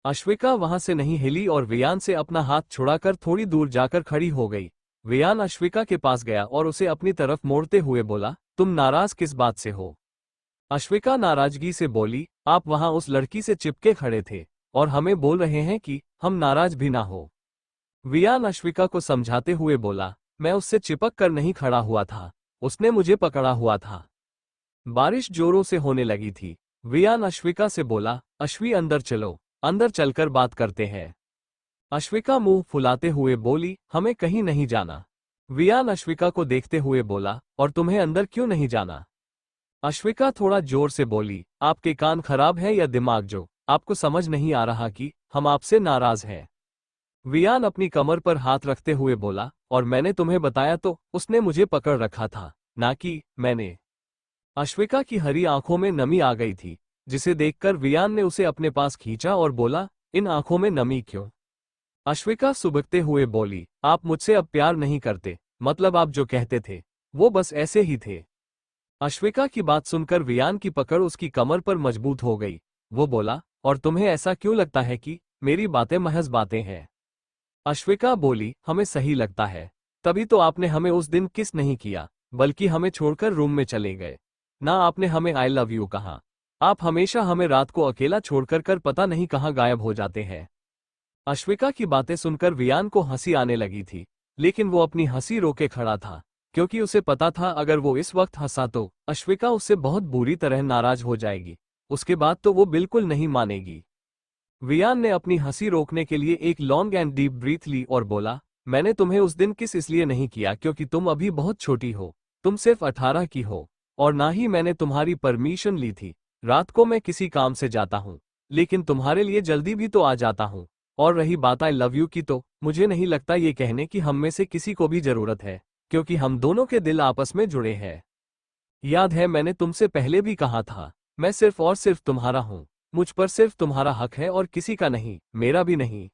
अश्विका वहां से नहीं हिली और वियान से अपना हाथ छुड़ाकर थोड़ी दूर जाकर खड़ी हो गई। वियान अश्विका के पास गया और उसे अपनी तरफ मोड़ते हुए बोला, तुम नाराज किस बात से हो? अश्विका नाराजगी से बोली, आप वहां उस लड़की से चिपके खड़े थे और हमें बोल रहे हैं कि हम नाराज भी ना हो। वियान अश्विका को समझाते हुए बोला, मैं उससे चिपक कर नहीं खड़ा हुआ था, उसने मुझे पकड़ा हुआ था। बारिश जोरों से होने लगी थी। वियान अश्विका से बोला, अश्वी अंदर चलो, अंदर चलकर बात करते हैं। अश्विका मुंह फुलाते हुए बोली, हमें कहीं नहीं जाना। वियान अश्विका को देखते हुए बोला, और तुम्हें अंदर क्यों नहीं जाना? अश्विका थोड़ा जोर से बोली, आपके कान खराब है या दिमाग जो आपको समझ नहीं आ रहा कि हम आपसे नाराज हैं? वियान अपनी कमर पर हाथ रखते हुए बोला, और मैंने तुम्हें बताया तो उसने मुझे पकड़ रखा था, ना कि मैंने। अश्विका की हरी आंखों में नमी आ गई थी, जिसे देखकर वियान ने उसे अपने पास खींचा और बोला, इन आंखों में नमी क्यों? अश्विका सुबकते हुए बोली, आप मुझसे अब प्यार नहीं करते, मतलब आप जो कहते थे वो बस ऐसे ही थे। अश्विका की बात सुनकर वियान की पकड़ उसकी कमर पर मजबूत हो गई। वो बोला, और तुम्हें ऐसा क्यों लगता है कि मेरी बातें महज बातें हैं? अश्विका बोली, हमें सही लगता है, तभी तो आपने हमें उस दिन किस नहीं किया, बल्कि हमें छोड़कर रूम में चले गए। ना आपने हमें आई लव यू कहा। आप हमेशा हमें रात को अकेला छोड़कर कर पता नहीं कहाँ गायब हो जाते हैं। अश्विका की बातें सुनकर वियान को हंसी आने लगी थी, लेकिन वो अपनी हंसी रोके खड़ा था, क्योंकि उसे पता था अगर वो इस वक्त हंसा तो अश्विका उससे बहुत बुरी तरह नाराज हो जाएगी। उसके बाद तो वो बिल्कुल नहीं मानेगी। वियान ने अपनी हंसी रोकने के लिए एक लॉन्ग एंड डीप ब्रीथ ली और बोला, मैंने तुम्हें उस दिन किस इसलिए नहीं किया क्योंकि तुम अभी बहुत छोटी हो, तुम सिर्फ 18 की हो, और ना ही मैंने तुम्हारी परमिशन ली थी। रात को मैं किसी काम से जाता हूँ, लेकिन तुम्हारे लिए जल्दी भी तो आ जाता हूँ। और रही बात आई लव यू की, तो मुझे नहीं लगता ये कहने की हम में से किसी को भी जरूरत है, क्योंकि हम दोनों के दिल आपस में जुड़े हैं। याद है मैंने तुमसे पहले भी कहा था, मैं सिर्फ और सिर्फ तुम्हारा हूं, मुझ पर सिर्फ तुम्हारा हक है और किसी का नहीं, मेरा भी नहीं।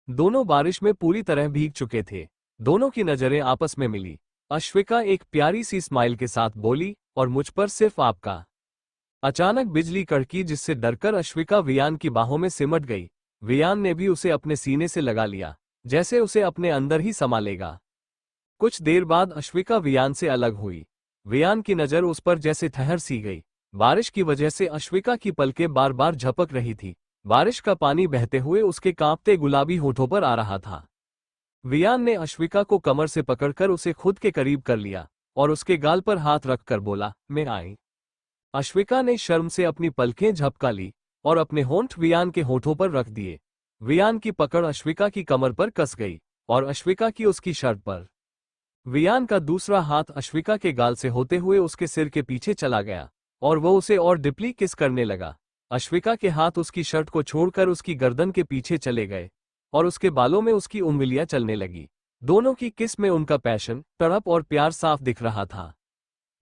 दोनों बारिश में पूरी तरह भीग चुके थे। दोनों की नजरें आपस में मिली। अश्विका एक प्यारी सी स्माइल के साथ बोली, और मुझ पर सिर्फ आपका। अचानक बिजली कड़की, जिससे डरकर अश्विका वियान की बाहों में सिमट गई। वियान ने भी उसे अपने सीने से लगा लिया, जैसे उसे अपने अंदर ही समा लेगा। कुछ देर बाद अश्विका वियान से अलग हुई। वियान की नजर उस पर जैसे ठहर सी गई। बारिश की वजह से अश्विका की पलकें बार बार झपक रही थी, बारिश का पानी बहते हुए उसके कांपते गुलाबी होठों पर आ रहा था। वियान ने अश्विका को कमर से पकड़कर उसे खुद के करीब कर लिया और उसके गाल पर हाथ रखकर बोला, मैं आई। अश्विका ने शर्म से अपनी पलकें झपका ली और अपने होंठ वियान के होठों पर रख दिए। वियान की पकड़ अश्विका की कमर पर कस गई और अश्विका की उसकी शर्ट पर। वियान का दूसरा हाथ अश्विका के गाल से होते हुए उसके सिर के पीछे चला गया और वो उसे और डिपली किस करने लगा। अश्विका के हाथ उसकी शर्ट को छोड़कर उसकी गर्दन के पीछे चले गए और उसके बालों में उसकी उंगलियां चलने लगी। दोनों की किस में उनका पैशन, तड़प और प्यार साफ दिख रहा था।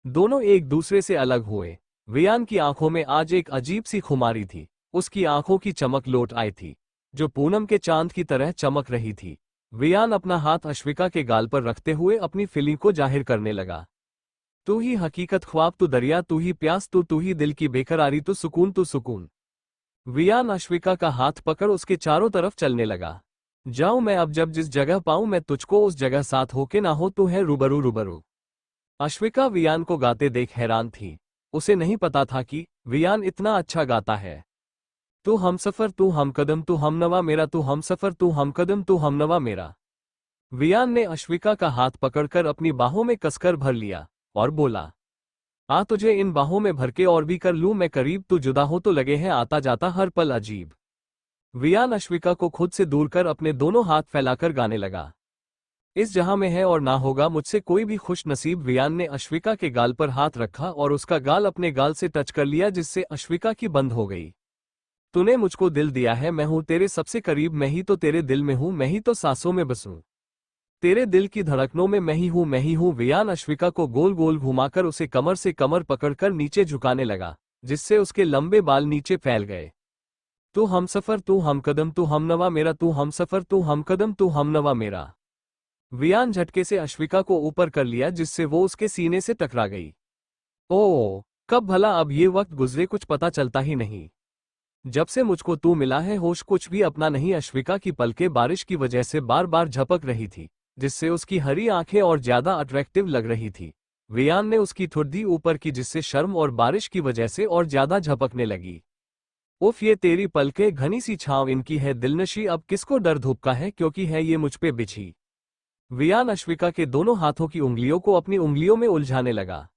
दोनों एक दूसरे से अलग हुए। वियान की आंखों में आज एक अजीब सी खुमारी थी। उसकी आंखों की चमक लौट आई थी, जो पूनम के चांद की तरह चमक रही थी। वियान अपना हाथ अश्विका के गाल पर रखते हुए अपनी फीलिंग को जाहिर करने लगा। तू ही हकीकत ख्वाब, तू दरिया, तू ही प्यास, तू ही दिल की बेकरारी, तू सुकून, तू सुकून। वियान अश्विका का हाथ पकड़ उसके चारों तरफ चलने लगा। जाऊं मैं अब, जब जिस जगह पाऊं मैं तुझको उस जगह, साथ होके ना हो तू है रूबरू रूबरू। अश्विका वियान को गाते देख हैरान थी। उसे नहीं पता था कि वियान इतना अच्छा गाता है। तू हमसफर, तू हमकदम, तू हमनवा मेरा, तू हमसफर, तू हमकदम, तू हमनवा मेरा। वियान ने अश्विका का हाथ पकड़कर अपनी बाहों में कसकर भर लिया और बोला, आ तुझे इन बाहों में भर के और भी कर लूं मैं करीब, तू जुदा हो तो लगे है आता जाता हर पल अजीब। वियान अश्विका को खुद से दूर कर अपने दोनों हाथ फैलाकर गाने लगा। इस जहां में है और ना होगा मुझसे कोई भी खुश नसीब। वियान ने अश्विका के गाल पर हाथ रखा और उसका गाल अपने गाल से टच कर लिया, जिससे अश्विका की बंद हो गई। तूने मुझको दिल दिया है, मैं हूं तेरे सबसे करीब, मैं ही तो तेरे दिल में हूं, मैं ही तो सांसों में बसूं, तेरे दिल की धड़कनों में मैं ही हूं, मैं ही हूं। वियान अश्विका को गोल गोल घुमाकर उसे कमर से कमर पकड़कर नीचे झुकाने लगा, जिससे उसके लंबे बाल नीचे फैल गए। तू हमसफर, तू हमकदम, तू हमनवा मेरा, तू हमसफर, तू हमकदम, तू हमनवा मेरा। वियान झटके से अश्विका को ऊपर कर लिया, जिससे वो उसके सीने से टकरा गई। ओह, कब भला अब ये वक्त गुजरे कुछ पता चलता ही नहीं। जब से मुझको तू मिला है होश कुछ भी अपना नहीं। अश्विका की पलकें बारिश की वजह से बार बार झपक रही थी, जिससे उसकी हरी आंखें और ज्यादा अट्रैक्टिव लग रही थी। वियान ने उसकी ठुड्डी ऊपर की, जिससे शर्म और बारिश की वजह से और ज्यादा झपकने लगी। उफ, ये तेरी पलकें, घनी सी छांव इनकी है दिलनशी, अब किसको डर धूप का है, क्योंकि है ये मुझ पे बिछी। वियान अश्विका के दोनों हाथों की उंगलियों को अपनी उंगलियों में उलझाने लगा।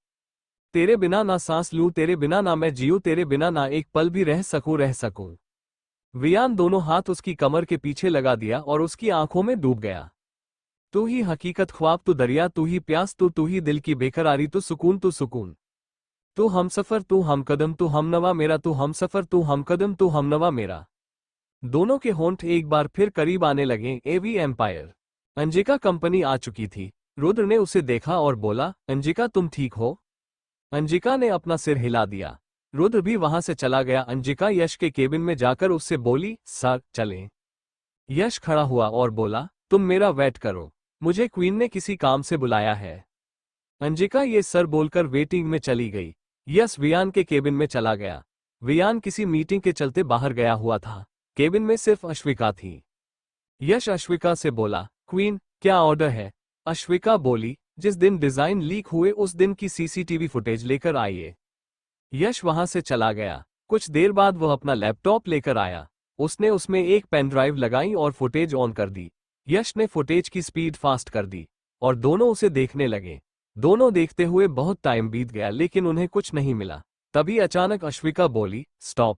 तेरे बिना ना सांस लूं, तेरे बिना ना मैं जीऊं, तेरे बिना ना एक पल भी रह सकूं। वियान दोनों हाथ उसकी कमर के पीछे लगा दिया और उसकी आंखों में डूब गया। तू ही हकीकत ख्वाब, तू दरिया, तू ही प्यास, तू ही दिल की बेकरारी, तू सुकून, तू सुकून। तू हमसफर, तू हमकदम, तू हमनवा मेरा, तू हमसफर, तू हमकदम, तू हमनवा मेरा। दोनों के होंठ एक बार फिर करीब आने लगे। एवी एम्पायर अंजिका कंपनी आ चुकी थी। रुद्र ने उसे देखा और बोला, अंजिका तुम ठीक हो? अंजिका ने अपना सिर हिला दिया। रुद्र भी वहां से चला गया। अंजिका यश के केबिन में जाकर उससे बोली, सर चलें। यश खड़ा हुआ और बोला, तुम मेरा वेट करो, मुझे क्वीन ने किसी काम से बुलाया है। अंजिका ये सर बोलकर वेटिंग में चली गई। यश वियान के केबिन में चला गया। वियान किसी मीटिंग के चलते बाहर गया हुआ था। केबिन में सिर्फ अश्विका थी। यश अश्विका से बोला, क्वीन क्या ऑर्डर है? अश्विका बोली, जिस दिन डिजाइन लीक हुए उस दिन की सीसीटीवी फुटेज लेकर आइए। यश वहां से चला गया। कुछ देर बाद वह अपना लैपटॉप लेकर आया। उसने उसमें एक पेन ड्राइव लगाई और फुटेज ऑन कर दी। यश ने फुटेज की स्पीड फास्ट कर दी और दोनों उसे देखने लगे। दोनों देखते हुए बहुत टाइम बीत गया, लेकिन उन्हें कुछ नहीं मिला। तभी अचानक अश्विका बोली, स्टॉप।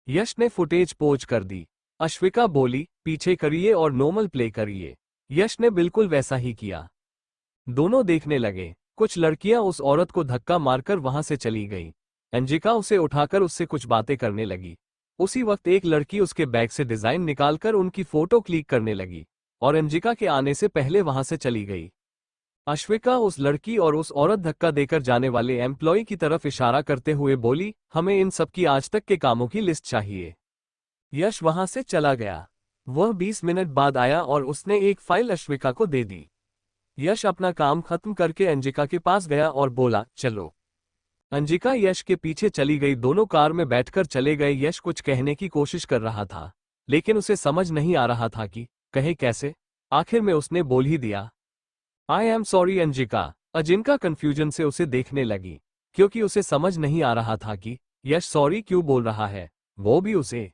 यश ने फुटेज पोज कर दी। अश्विका बोली, पीछे करिए और नॉर्मल प्ले करिए। यश ने बिल्कुल वैसा ही किया। दोनों देखने लगे। कुछ लड़कियां उस औरत को धक्का मारकर वहां से चली गईं। अंजिका उसे उठाकर उससे कुछ बातें करने लगी। उसी वक्त एक लड़की उसके बैग से डिजाइन निकालकर उनकी फोटो क्लिक करने लगी और अंजिका के आने से पहले वहां से चली गई। अश्विका उस लड़की और उस औरत धक्का देकर जाने वाले एम्प्लॉय की तरफ इशारा करते हुए बोली, हमें इन सब की आज तक के कामों की लिस्ट चाहिए। यश वहां से चला गया। वह 20 मिनट बाद आया और उसने एक फाइल अश्विका को दे दी। यश अपना काम खत्म करके अंजिका के पास गया और बोला, चलो। अंजिका यश के पीछे चली गई। दोनों कार में बैठकर चले गए। यश कुछ कहने की कोशिश कर रहा था, लेकिन उसे समझ नहीं आ रहा था कि कहे कैसे। आखिर में उसने बोल ही दिया, I am sorry Anjika. Ajinka confusion से उसे देखने लगी, क्योंकि उसे समझ नहीं आ रहा था कि यश सॉरी क्यों बोल रहा है, वो भी उसे।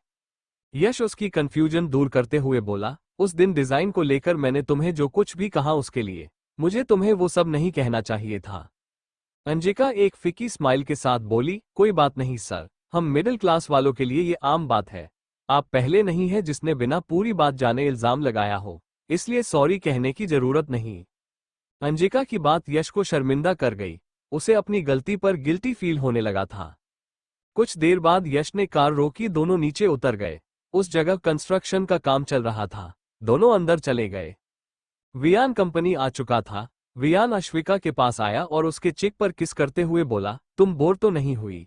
यश उसकी कंफ्यूजन दूर करते हुए बोला, उस दिन डिजाइन को लेकर मैंने तुम्हें जो कुछ भी कहा उसके लिए मुझे तुम्हें वो सब नहीं कहना चाहिए था। अंजिका एक फिकी स्माइल के साथ बोली, कोई बात नहीं सर, हम मिडिल क्लास वालों के लिए ये आम बात है। आप पहले नहीं है जिसने बिना पूरी बात जाने इल्जाम लगाया हो, इसलिए सॉरी कहने की जरूरत नहीं। अंजिका की बात यश को शर्मिंदा कर गई। उसे अपनी गलती पर गिल्टी फील होने लगा था। कुछ देर बाद यश ने कार रोकी, दोनों नीचे उतर गए। उस जगह कंस्ट्रक्शन का काम चल रहा था। दोनों अंदर चले गए। वियान कंपनी आ चुका था। वियान अश्विका के पास आया और उसके चिक पर किस करते हुए बोला, तुम बोर तो नहीं हुई?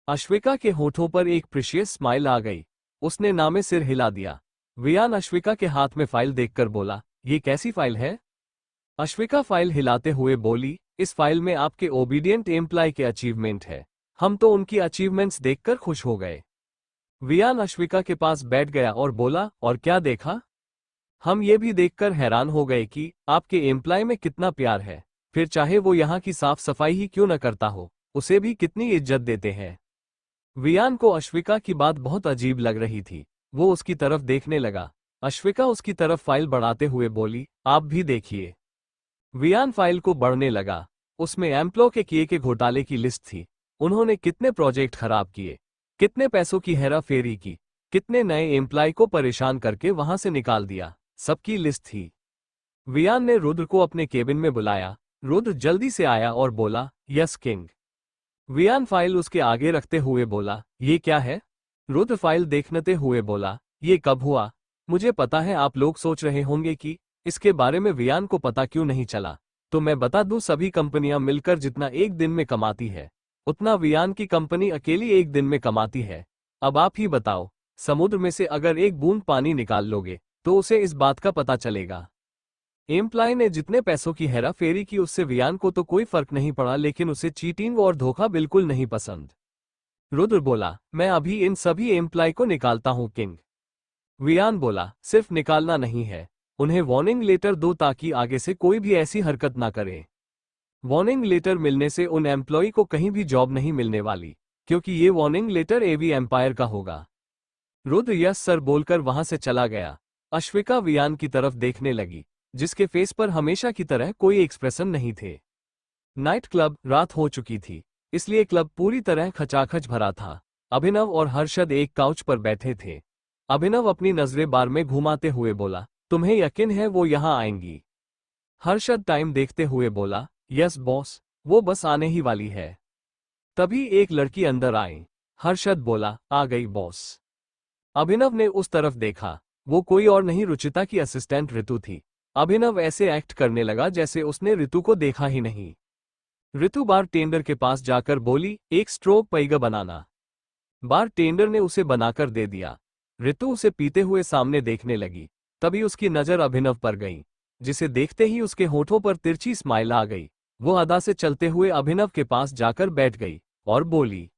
अश्विका के होठों पर एक प्रीशियस स्माइल आ गई। उसने नामे सिर हिला दिया। वियान अश्विका के हाथ में फाइल देखकर बोला, ये कैसी फाइल है? अश्विका फाइल हिलाते हुए बोली, इस फाइल में आपके ओबीडियंट एम्प्लॉय के अचीवमेंट है। हम तो उनकी अचीवमेंट्स देखकर खुश हो गए। वियान अश्विका के पास बैठ गया और बोला, और क्या देखा? हम ये भी देखकर हैरान हो गए कि आपके एम्प्लॉय में कितना प्यार है। फिर चाहे वो यहाँ की साफ सफाई ही क्यों न करता हो, उसे भी कितनी इज्जत देते हैं। वियान को अश्विका की बात बहुत अजीब लग रही थी। वो उसकी तरफ देखने लगा। अश्विका उसकी तरफ फाइल बढ़ाते हुए बोली, आप भी देखिए। वियान फाइल को बढ़ने लगा। उसमें एम्प्लॉय के किए के घोटाले की लिस्ट थी। उन्होंने कितने प्रोजेक्ट खराब किए, कितने पैसों की हेरा फेरी की, कितने नए एम्प्लॉय को परेशान करके वहां से निकाल दिया, सबकी लिस्ट थी। वियान ने रुद्र को अपने केबिन में बुलाया। रुद्र जल्दी से आया और बोला, यस किंग। वियान फाइल उसके आगे रखते हुए बोला, ये क्या है? रुद्र फाइल देखते हुए बोला, ये कब हुआ? मुझे पता है आप लोग सोच रहे होंगे कि इसके बारे में वियान को पता क्यों नहीं चला। तो मैं बता दूं, सभी कंपनियां मिलकर जितना एक दिन में कमाती है उतना वियान की कंपनी अकेली एक दिन में कमाती है। अब आप ही बताओ, समुद्र में से अगर एक बूंद पानी निकाल लोगे तो उसे इस बात का पता चलेगा। एम्प्लॉय ने जितने पैसों की हेरा फेरी की उससे वियान को तो कोई फर्क नहीं पड़ा, लेकिन उसे चीटिंग और धोखा बिल्कुल नहीं पसंद। रुद्र बोला, मैं अभी इन सभी एम्प्लॉय को निकालता हूं किंग। वियान बोला, सिर्फ निकालना नहीं है, उन्हें वार्निंग लेटर दो ताकि आगे से कोई भी ऐसी हरकत ना करे। वार्निंग लेटर मिलने से उन एम्प्लॉय को कहीं भी जॉब नहीं मिलने वाली, क्योंकि ये वार्निंग लेटर एवी एम्पायर का होगा। रुद्र यस सर बोलकर वहां से चला गया। अश्विका वियान की तरफ देखने लगी, जिसके फेस पर हमेशा की तरह कोई एक्सप्रेशन नहीं थे। नाइट क्लब, रात हो चुकी थी, इसलिए क्लब पूरी तरह खचाखच भरा था। अभिनव और हर्षद एक काउच पर बैठे थे। अभिनव अपनी नजरें बार में घुमाते हुए बोला, तुम्हें यकीन है वो यहाँ आएंगी? हर्षद टाइम देखते हुए बोला, यस बॉस, वो बस आने ही वाली है। तभी एक लड़की अंदर आई। हर्षद बोला, आ गई बॉस। अभिनव ने उस तरफ देखा। वो कोई और नहीं, रुचिता की असिस्टेंट ऋतु थी। अभिनव ऐसे एक्ट करने लगा जैसे उसने ऋतु को देखा ही नहीं। ऋतु बार टेंडर के पास जाकर बोली, एक स्ट्रोक पैगा बनाना। बार टेंडर ने उसे बनाकर दे दिया। ऋतु उसे पीते हुए सामने देखने लगी। तभी उसकी नजर अभिनव पर गई, जिसे देखते ही उसके होठों पर तिरछी स्माइल आ गई। वो अदा से चलते हुए अभिनव के पास जाकर बैठ गई और बोली,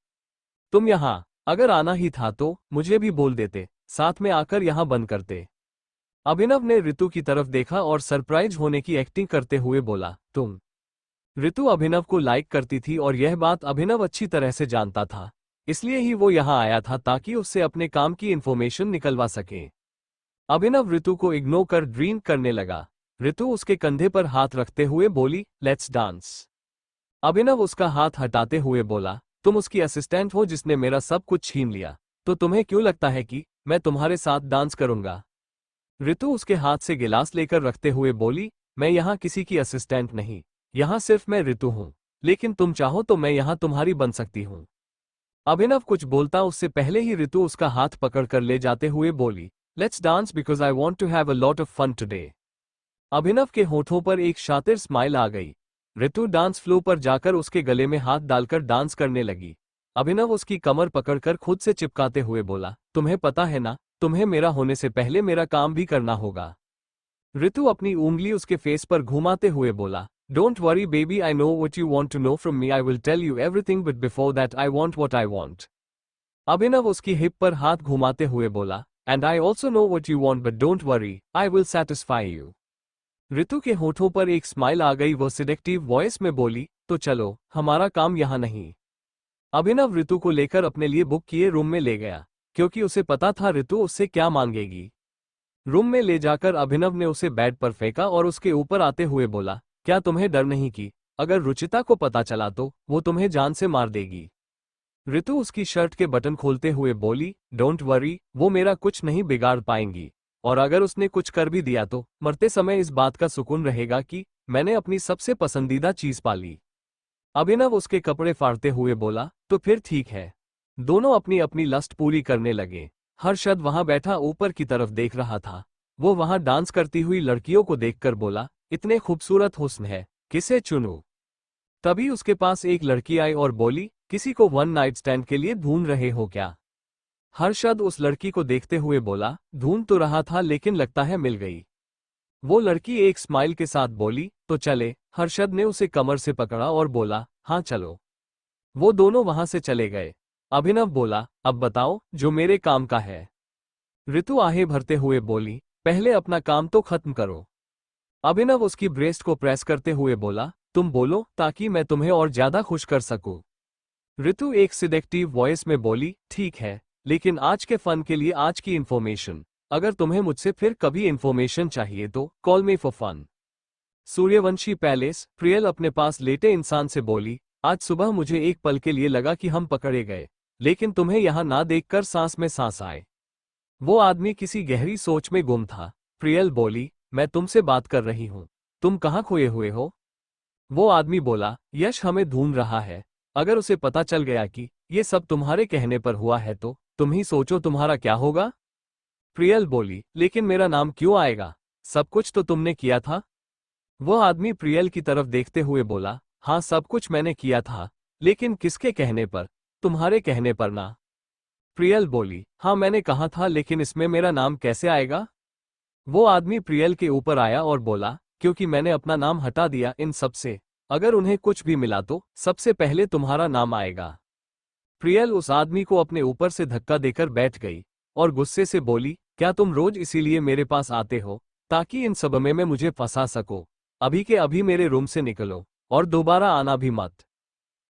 तुम यहाँ अगर आना ही था तो मुझे भी बोल देते, साथ में आकर यहाँ बंद करते। अभिनव ने ऋतु की तरफ देखा और सरप्राइज होने की एक्टिंग करते हुए बोला, तुम? ऋतु अभिनव को लाइक करती थी और यह बात अभिनव अच्छी तरह से जानता था, इसलिए ही वो यहाँ आया था ताकि उससे अपने काम की इन्फॉर्मेशन निकलवा सके। अभिनव ऋतु को इग्नोर कर ड्रिंक करने लगा। ऋतु उसके कंधे पर हाथ रखते हुए बोली, लेट्स डांस। अभिनव उसका हाथ हटाते हुए बोला, तुम उसकी असिस्टेंट हो जिसने मेरा सब कुछ छीन लिया, तो तुम्हें क्यों लगता है कि मैं तुम्हारे साथ डांस करूंगा? ऋतु उसके हाथ से गिलास लेकर रखते हुए बोली, मैं यहाँ किसी की असिस्टेंट नहीं, यहाँ सिर्फ मैं ऋतु हूँ, लेकिन तुम चाहो तो मैं यहाँ तुम्हारी बन सकती हूँ। अभिनव कुछ बोलता उससे पहले ही ऋतु उसका हाथ पकड़कर ले जाते हुए बोली, let's dance because I want to have a lot of fun today. Abhinav के होठों पर एक शातिर स्माइल आ गई। ऋतु डांस फ्लो पर जाकर उसके गले में हाथ डालकर डांस करने लगी। अभिनव उसकी कमर पकड़कर खुद से चिपकाते हुए बोला, तुम्हें पता है ना, तुम्हें मेरा होने से पहले मेरा काम भी करना होगा। ऋतु अपनी उंगली उसके फेस पर घुमाते हुए बोला, don't worry baby, I know what you want to know from me, I will tell you everything, but before that I want what I want. Abhinav उसकी हिप पर हाथ घुमाते हुए बोला, and I also know what you want, but don't worry, I will satisfy you. Ritu के होठों पर एक स्माइल आ गई। वो सिडेक्टिव वॉइस में बोली, तो चलो, हमारा काम यहाँ नहीं। अभिनव ऋतु को लेकर अपने लिए बुक किए रूम में ले गया, क्योंकि उसे पता था ऋतु उससे क्या मांगेगी। रूम में ले जाकर अभिनव ने उसे बेड पर फेंका और उसके ऊपर आते हुए बोला, क्या तुम्हें डर नहीं कि अगर रुचिता को पता चला तो वो तुम्हें जान से मार देगी। ऋतु उसकी शर्ट के बटन खोलते हुए बोली, डोंट वरी, वो मेरा कुछ नहीं बिगाड़ पाएंगी, और अगर उसने कुछ कर भी दिया तो मरते समय इस बात का सुकून रहेगा कि मैंने अपनी सबसे पसंदीदा चीज पाली। अभिनव उसके कपड़े फाड़ते हुए बोला, तो फिर ठीक है। दोनों अपनी अपनी लस्ट पूरी करने लगे। हर्षद वहां बैठा ऊपर की तरफ देख रहा था। वो वहां डांस करती हुई लड़कियों को देखकर बोला, इतने खूबसूरत हुस्न है, किसे चुनूं? तभी उसके पास एक लड़की आई और बोली, किसी को वन नाइट स्टैंड के लिए ढूंढ रहे हो क्या? हर्षद उस लड़की को देखते हुए बोला, ढूंढ तो रहा था लेकिन लगता है मिल गई। वो लड़की एक स्माइल के साथ बोली, तो चले। हर्षद ने उसे कमर से पकड़ा और बोला, हाँ चलो। वो दोनों वहां से चले गए। अभिनव बोला, अब बताओ जो मेरे काम का है। ऋतु आहें भरते हुए बोली, पहले अपना काम तो खत्म करो। अभिनव उसकी ब्रेस्ट को प्रेस करते हुए बोला, तुम बोलो ताकि मैं तुम्हें और ज्यादा खुश कर सकूं। ऋतु एक सिडेक्टिव वॉइस में बोली, ठीक है, लेकिन आज के फन के लिए आज की इंफॉर्मेशन। अगर तुम्हें मुझसे फिर कभी इंफॉर्मेशन चाहिए तो call me for fun. Suryavanshi palace. Priyal अपने पास लेटे इंसान से बोली, आज सुबह मुझे एक पल के लिए लगा कि हम पकड़े गए, लेकिन तुम्हें यहां ना देखकर सांस में सांस आए। वो आदमी किसी गहरी सोच में गुम था। प्रियल बोली, मैं तुमसे बात कर रही हूं, तुम कहाँ खोए हुए हो? वो आदमी बोला, यश हमें ढूंढ रहा है। अगर उसे पता चल गया कि ये सब तुम्हारे कहने पर हुआ है तो तुम ही सोचो तुम्हारा क्या होगा। प्रियल बोली, लेकिन मेरा नाम क्यों आएगा? सब कुछ तो तुमने किया था। वो आदमी प्रियल की तरफ देखते हुए बोला, हाँ सब कुछ मैंने किया था, लेकिन किसके कहने पर? तुम्हारे कहने पर ना। प्रियल बोली, हाँ मैंने कहा था, लेकिन इसमें मेरा नाम कैसे आएगा? वो आदमी प्रियल के ऊपर आया और बोला, क्योंकि मैंने अपना नाम हटा दिया इन सब से। अगर उन्हें कुछ भी मिला तो सबसे पहले तुम्हारा नाम आएगा। प्रियल उस आदमी को अपने ऊपर से धक्का देकर बैठ गई और गुस्से से बोली, क्या तुम रोज इसीलिए मेरे पास आते हो ताकि इन सब में मुझे फंसा सको? अभी के अभी मेरे रूम से निकलो और दोबारा आना भी मत।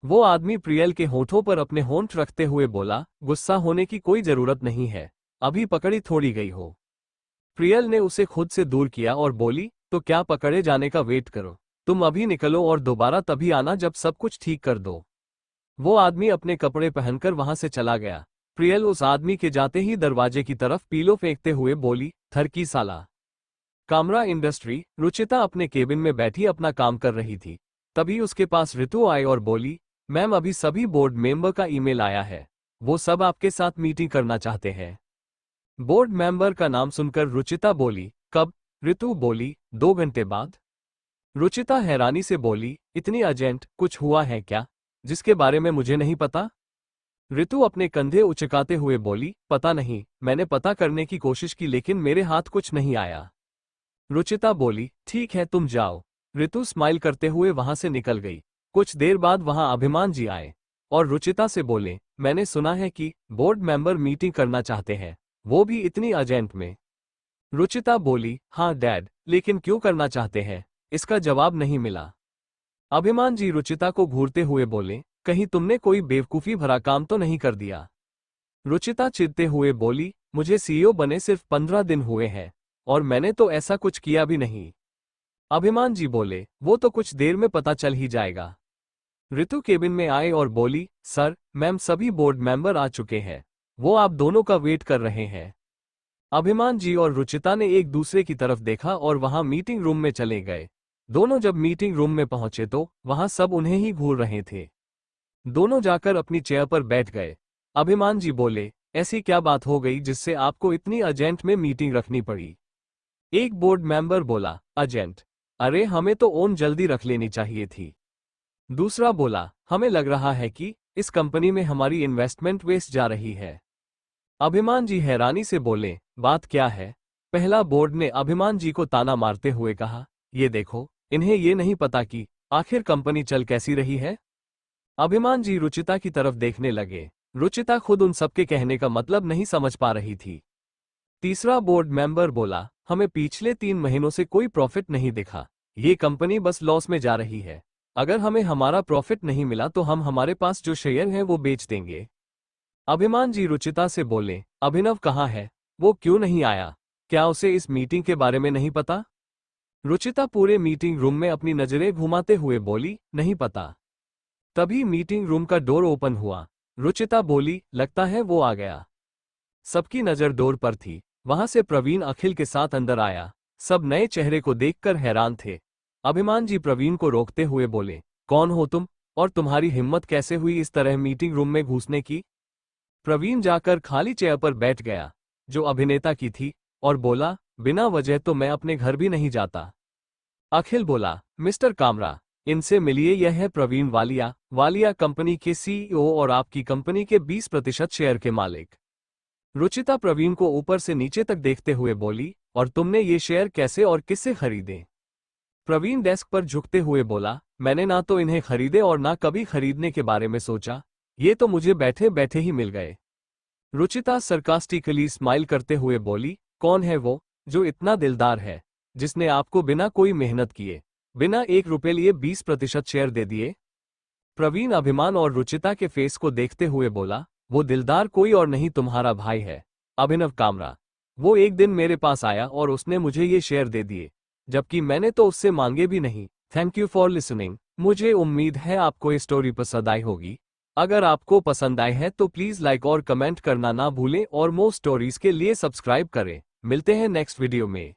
वो आदमी प्रियल के होठों पर अपने होंठ रखते हुए बोला, गुस्सा होने की कोई जरूरत नहीं है, अभी पकड़ी थोड़ी गई हो। प्रियल ने उसे खुद से दूर किया और बोली, तो क्या पकड़े जाने का वेट करो? तुम अभी निकलो और दोबारा तभी आना जब सब कुछ ठीक कर दो। वो आदमी अपने कपड़े पहनकर वहां से चला गया। प्रियल उस आदमी के जाते ही दरवाजे की तरफ पीलो फेंकते हुए बोली, थरकी साला। कामरा इंडस्ट्री। रुचिता अपने केबिन में बैठी अपना काम कर रही थी। तभी उसके पास ऋतु आई और बोली, मैम अभी सभी बोर्ड मेंबर का ईमेल आया है, वो सब आपके साथ मीटिंग करना चाहते हैं। बोर्ड मेंबर का नाम सुनकर रुचिता बोली, कब? ऋतु बोली, 2 घंटे बाद। रुचिता हैरानी से बोली, इतनी अर्जेंट कुछ हुआ है क्या जिसके बारे में मुझे नहीं पता? ऋतु अपने कंधे उचकाते हुए बोली, पता नहीं, मैंने पता करने की कोशिश की लेकिन मेरे हाथ कुछ नहीं आया। रुचिता बोली, ठीक है तुम जाओ। ऋतु स्माइल करते हुए वहां से निकल गई। कुछ देर बाद वहां अभिमान जी आए और रुचिता से बोले, मैंने सुना है कि बोर्ड मेंबर मीटिंग करना चाहते हैं, वो भी इतनी अर्जेंट में। रुचिता बोली, हाँ डैड, लेकिन क्यों करना चाहते हैं? इसका जवाब नहीं मिला। अभिमान जी रुचिता को घूरते हुए बोले, कहीं तुमने कोई बेवकूफी भरा काम तो नहीं कर दिया? रुचिता चिढ़ते हुए बोली, मुझे सीईओ बने सिर्फ 15 दिन हुए हैं और मैंने तो ऐसा कुछ किया भी नहीं। अभिमान जी बोले, वो तो कुछ देर में पता चल ही जाएगा। ऋतु केबिन में आए और बोली, सर मैम सभी बोर्ड मेंबर आ चुके हैं, वो आप दोनों का वेट कर रहे हैं। अभिमान जी और रुचिता ने एक दूसरे की तरफ देखा और वहां मीटिंग रूम में चले गए। दोनों जब मीटिंग रूम में पहुंचे तो वहां सब उन्हें ही घूर रहे थे। दोनों जाकर अपनी चेयर पर बैठ गए। अभिमान जी बोले, ऐसी क्या बात हो गई जिससे आपको इतनी अर्जेंट में मीटिंग रखनी पड़ी? एक बोर्ड मेंबर बोला, अर्जेंट? अरे हमें तो ओन जल्दी रख लेनी चाहिए थी। दूसरा बोला, हमें लग रहा है कि इस कंपनी में हमारी इन्वेस्टमेंट वेस्ट जा रही है। अभिमान जी हैरानी से बोले, बात क्या है? पहला बोर्ड ने अभिमान जी को ताना मारते हुए कहा, ये देखो, इन्हें ये नहीं पता कि आखिर कंपनी चल कैसी रही है। अभिमान जी रुचिता की तरफ देखने लगे। रुचिता खुद उन सबके कहने का मतलब नहीं समझ पा रही थी। तीसरा बोर्ड मेंबर बोला, हमें पिछले 3 महीनों से कोई प्रॉफिट नहीं दिखा, ये कंपनी बस लॉस में जा रही है। अगर हमें हमारा प्रॉफिट नहीं मिला तो हम हमारे पास जो शेयर हैं वो बेच देंगे। अभिमान जी रुचिता से बोले, अभिनव कहाँ है? वो क्यों नहीं आया? क्या उसे इस मीटिंग के बारे में नहीं पता? रुचिता पूरे मीटिंग रूम में अपनी नजरें घुमाते हुए बोली, नहीं पता। तभी मीटिंग रूम का डोर ओपन हुआ। रुचिता बोली, लगता है वो आ गया। सबकी नजर डोर पर थी। वहां से प्रवीण अखिल के साथ अंदर आया। सब नए चेहरे को देखकर हैरान थे। अभिमान जी प्रवीण को रोकते हुए बोले, कौन हो तुम, और तुम्हारी हिम्मत कैसे हुई इस तरह मीटिंग रूम में घुसने की? प्रवीण जाकर खाली चेयर पर बैठ गया, जो अभिनेता की थी, और बोला, बिना वजह तो मैं अपने घर भी नहीं जाता। अखिल बोला, मिस्टर कामरा, इनसे मिलिए, यह है प्रवीण वालिया, वालिया कंपनी के सीईओ और आपकी कंपनी के 20% शेयर के मालिक। रुचिता प्रवीण को ऊपर से नीचे तक देखते हुए बोली, और तुमने ये शेयर कैसे और किससे खरीदे? प्रवीण डेस्क पर झुकते हुए बोला, मैंने ना तो इन्हें खरीदे और ना कभी खरीदने के बारे में सोचा, ये तो मुझे बैठे बैठे ही मिल गए। रुचिता सरकास्टिकली स्माइल करते हुए बोली, कौन है वो, जो इतना दिलदार है, जिसने आपको बिना कोई मेहनत किए, बिना 1 रुपए लिए 20% शेयर दे दिए? प्रवीण अभिमान और रुचिता के फेस को देखते हुए बोला, वो दिलदार कोई और नहीं, तुम्हारा भाई है, अभिनव कामरा। वो एक दिन मेरे पास आया और उसने मुझे ये शेयर दे दिए, जबकि मैंने तो उससे मांगे भी नहीं। Thank you for listening. मुझे उम्मीद है आपको ये स्टोरी पसंद आई होगी। अगर आपको पसंद आई है तो प्लीज लाइक और कमेंट करना ना भूलें और मोर स्टोरीज के लिए सब्सक्राइब करें। मिलते हैं नेक्स्ट वीडियो में।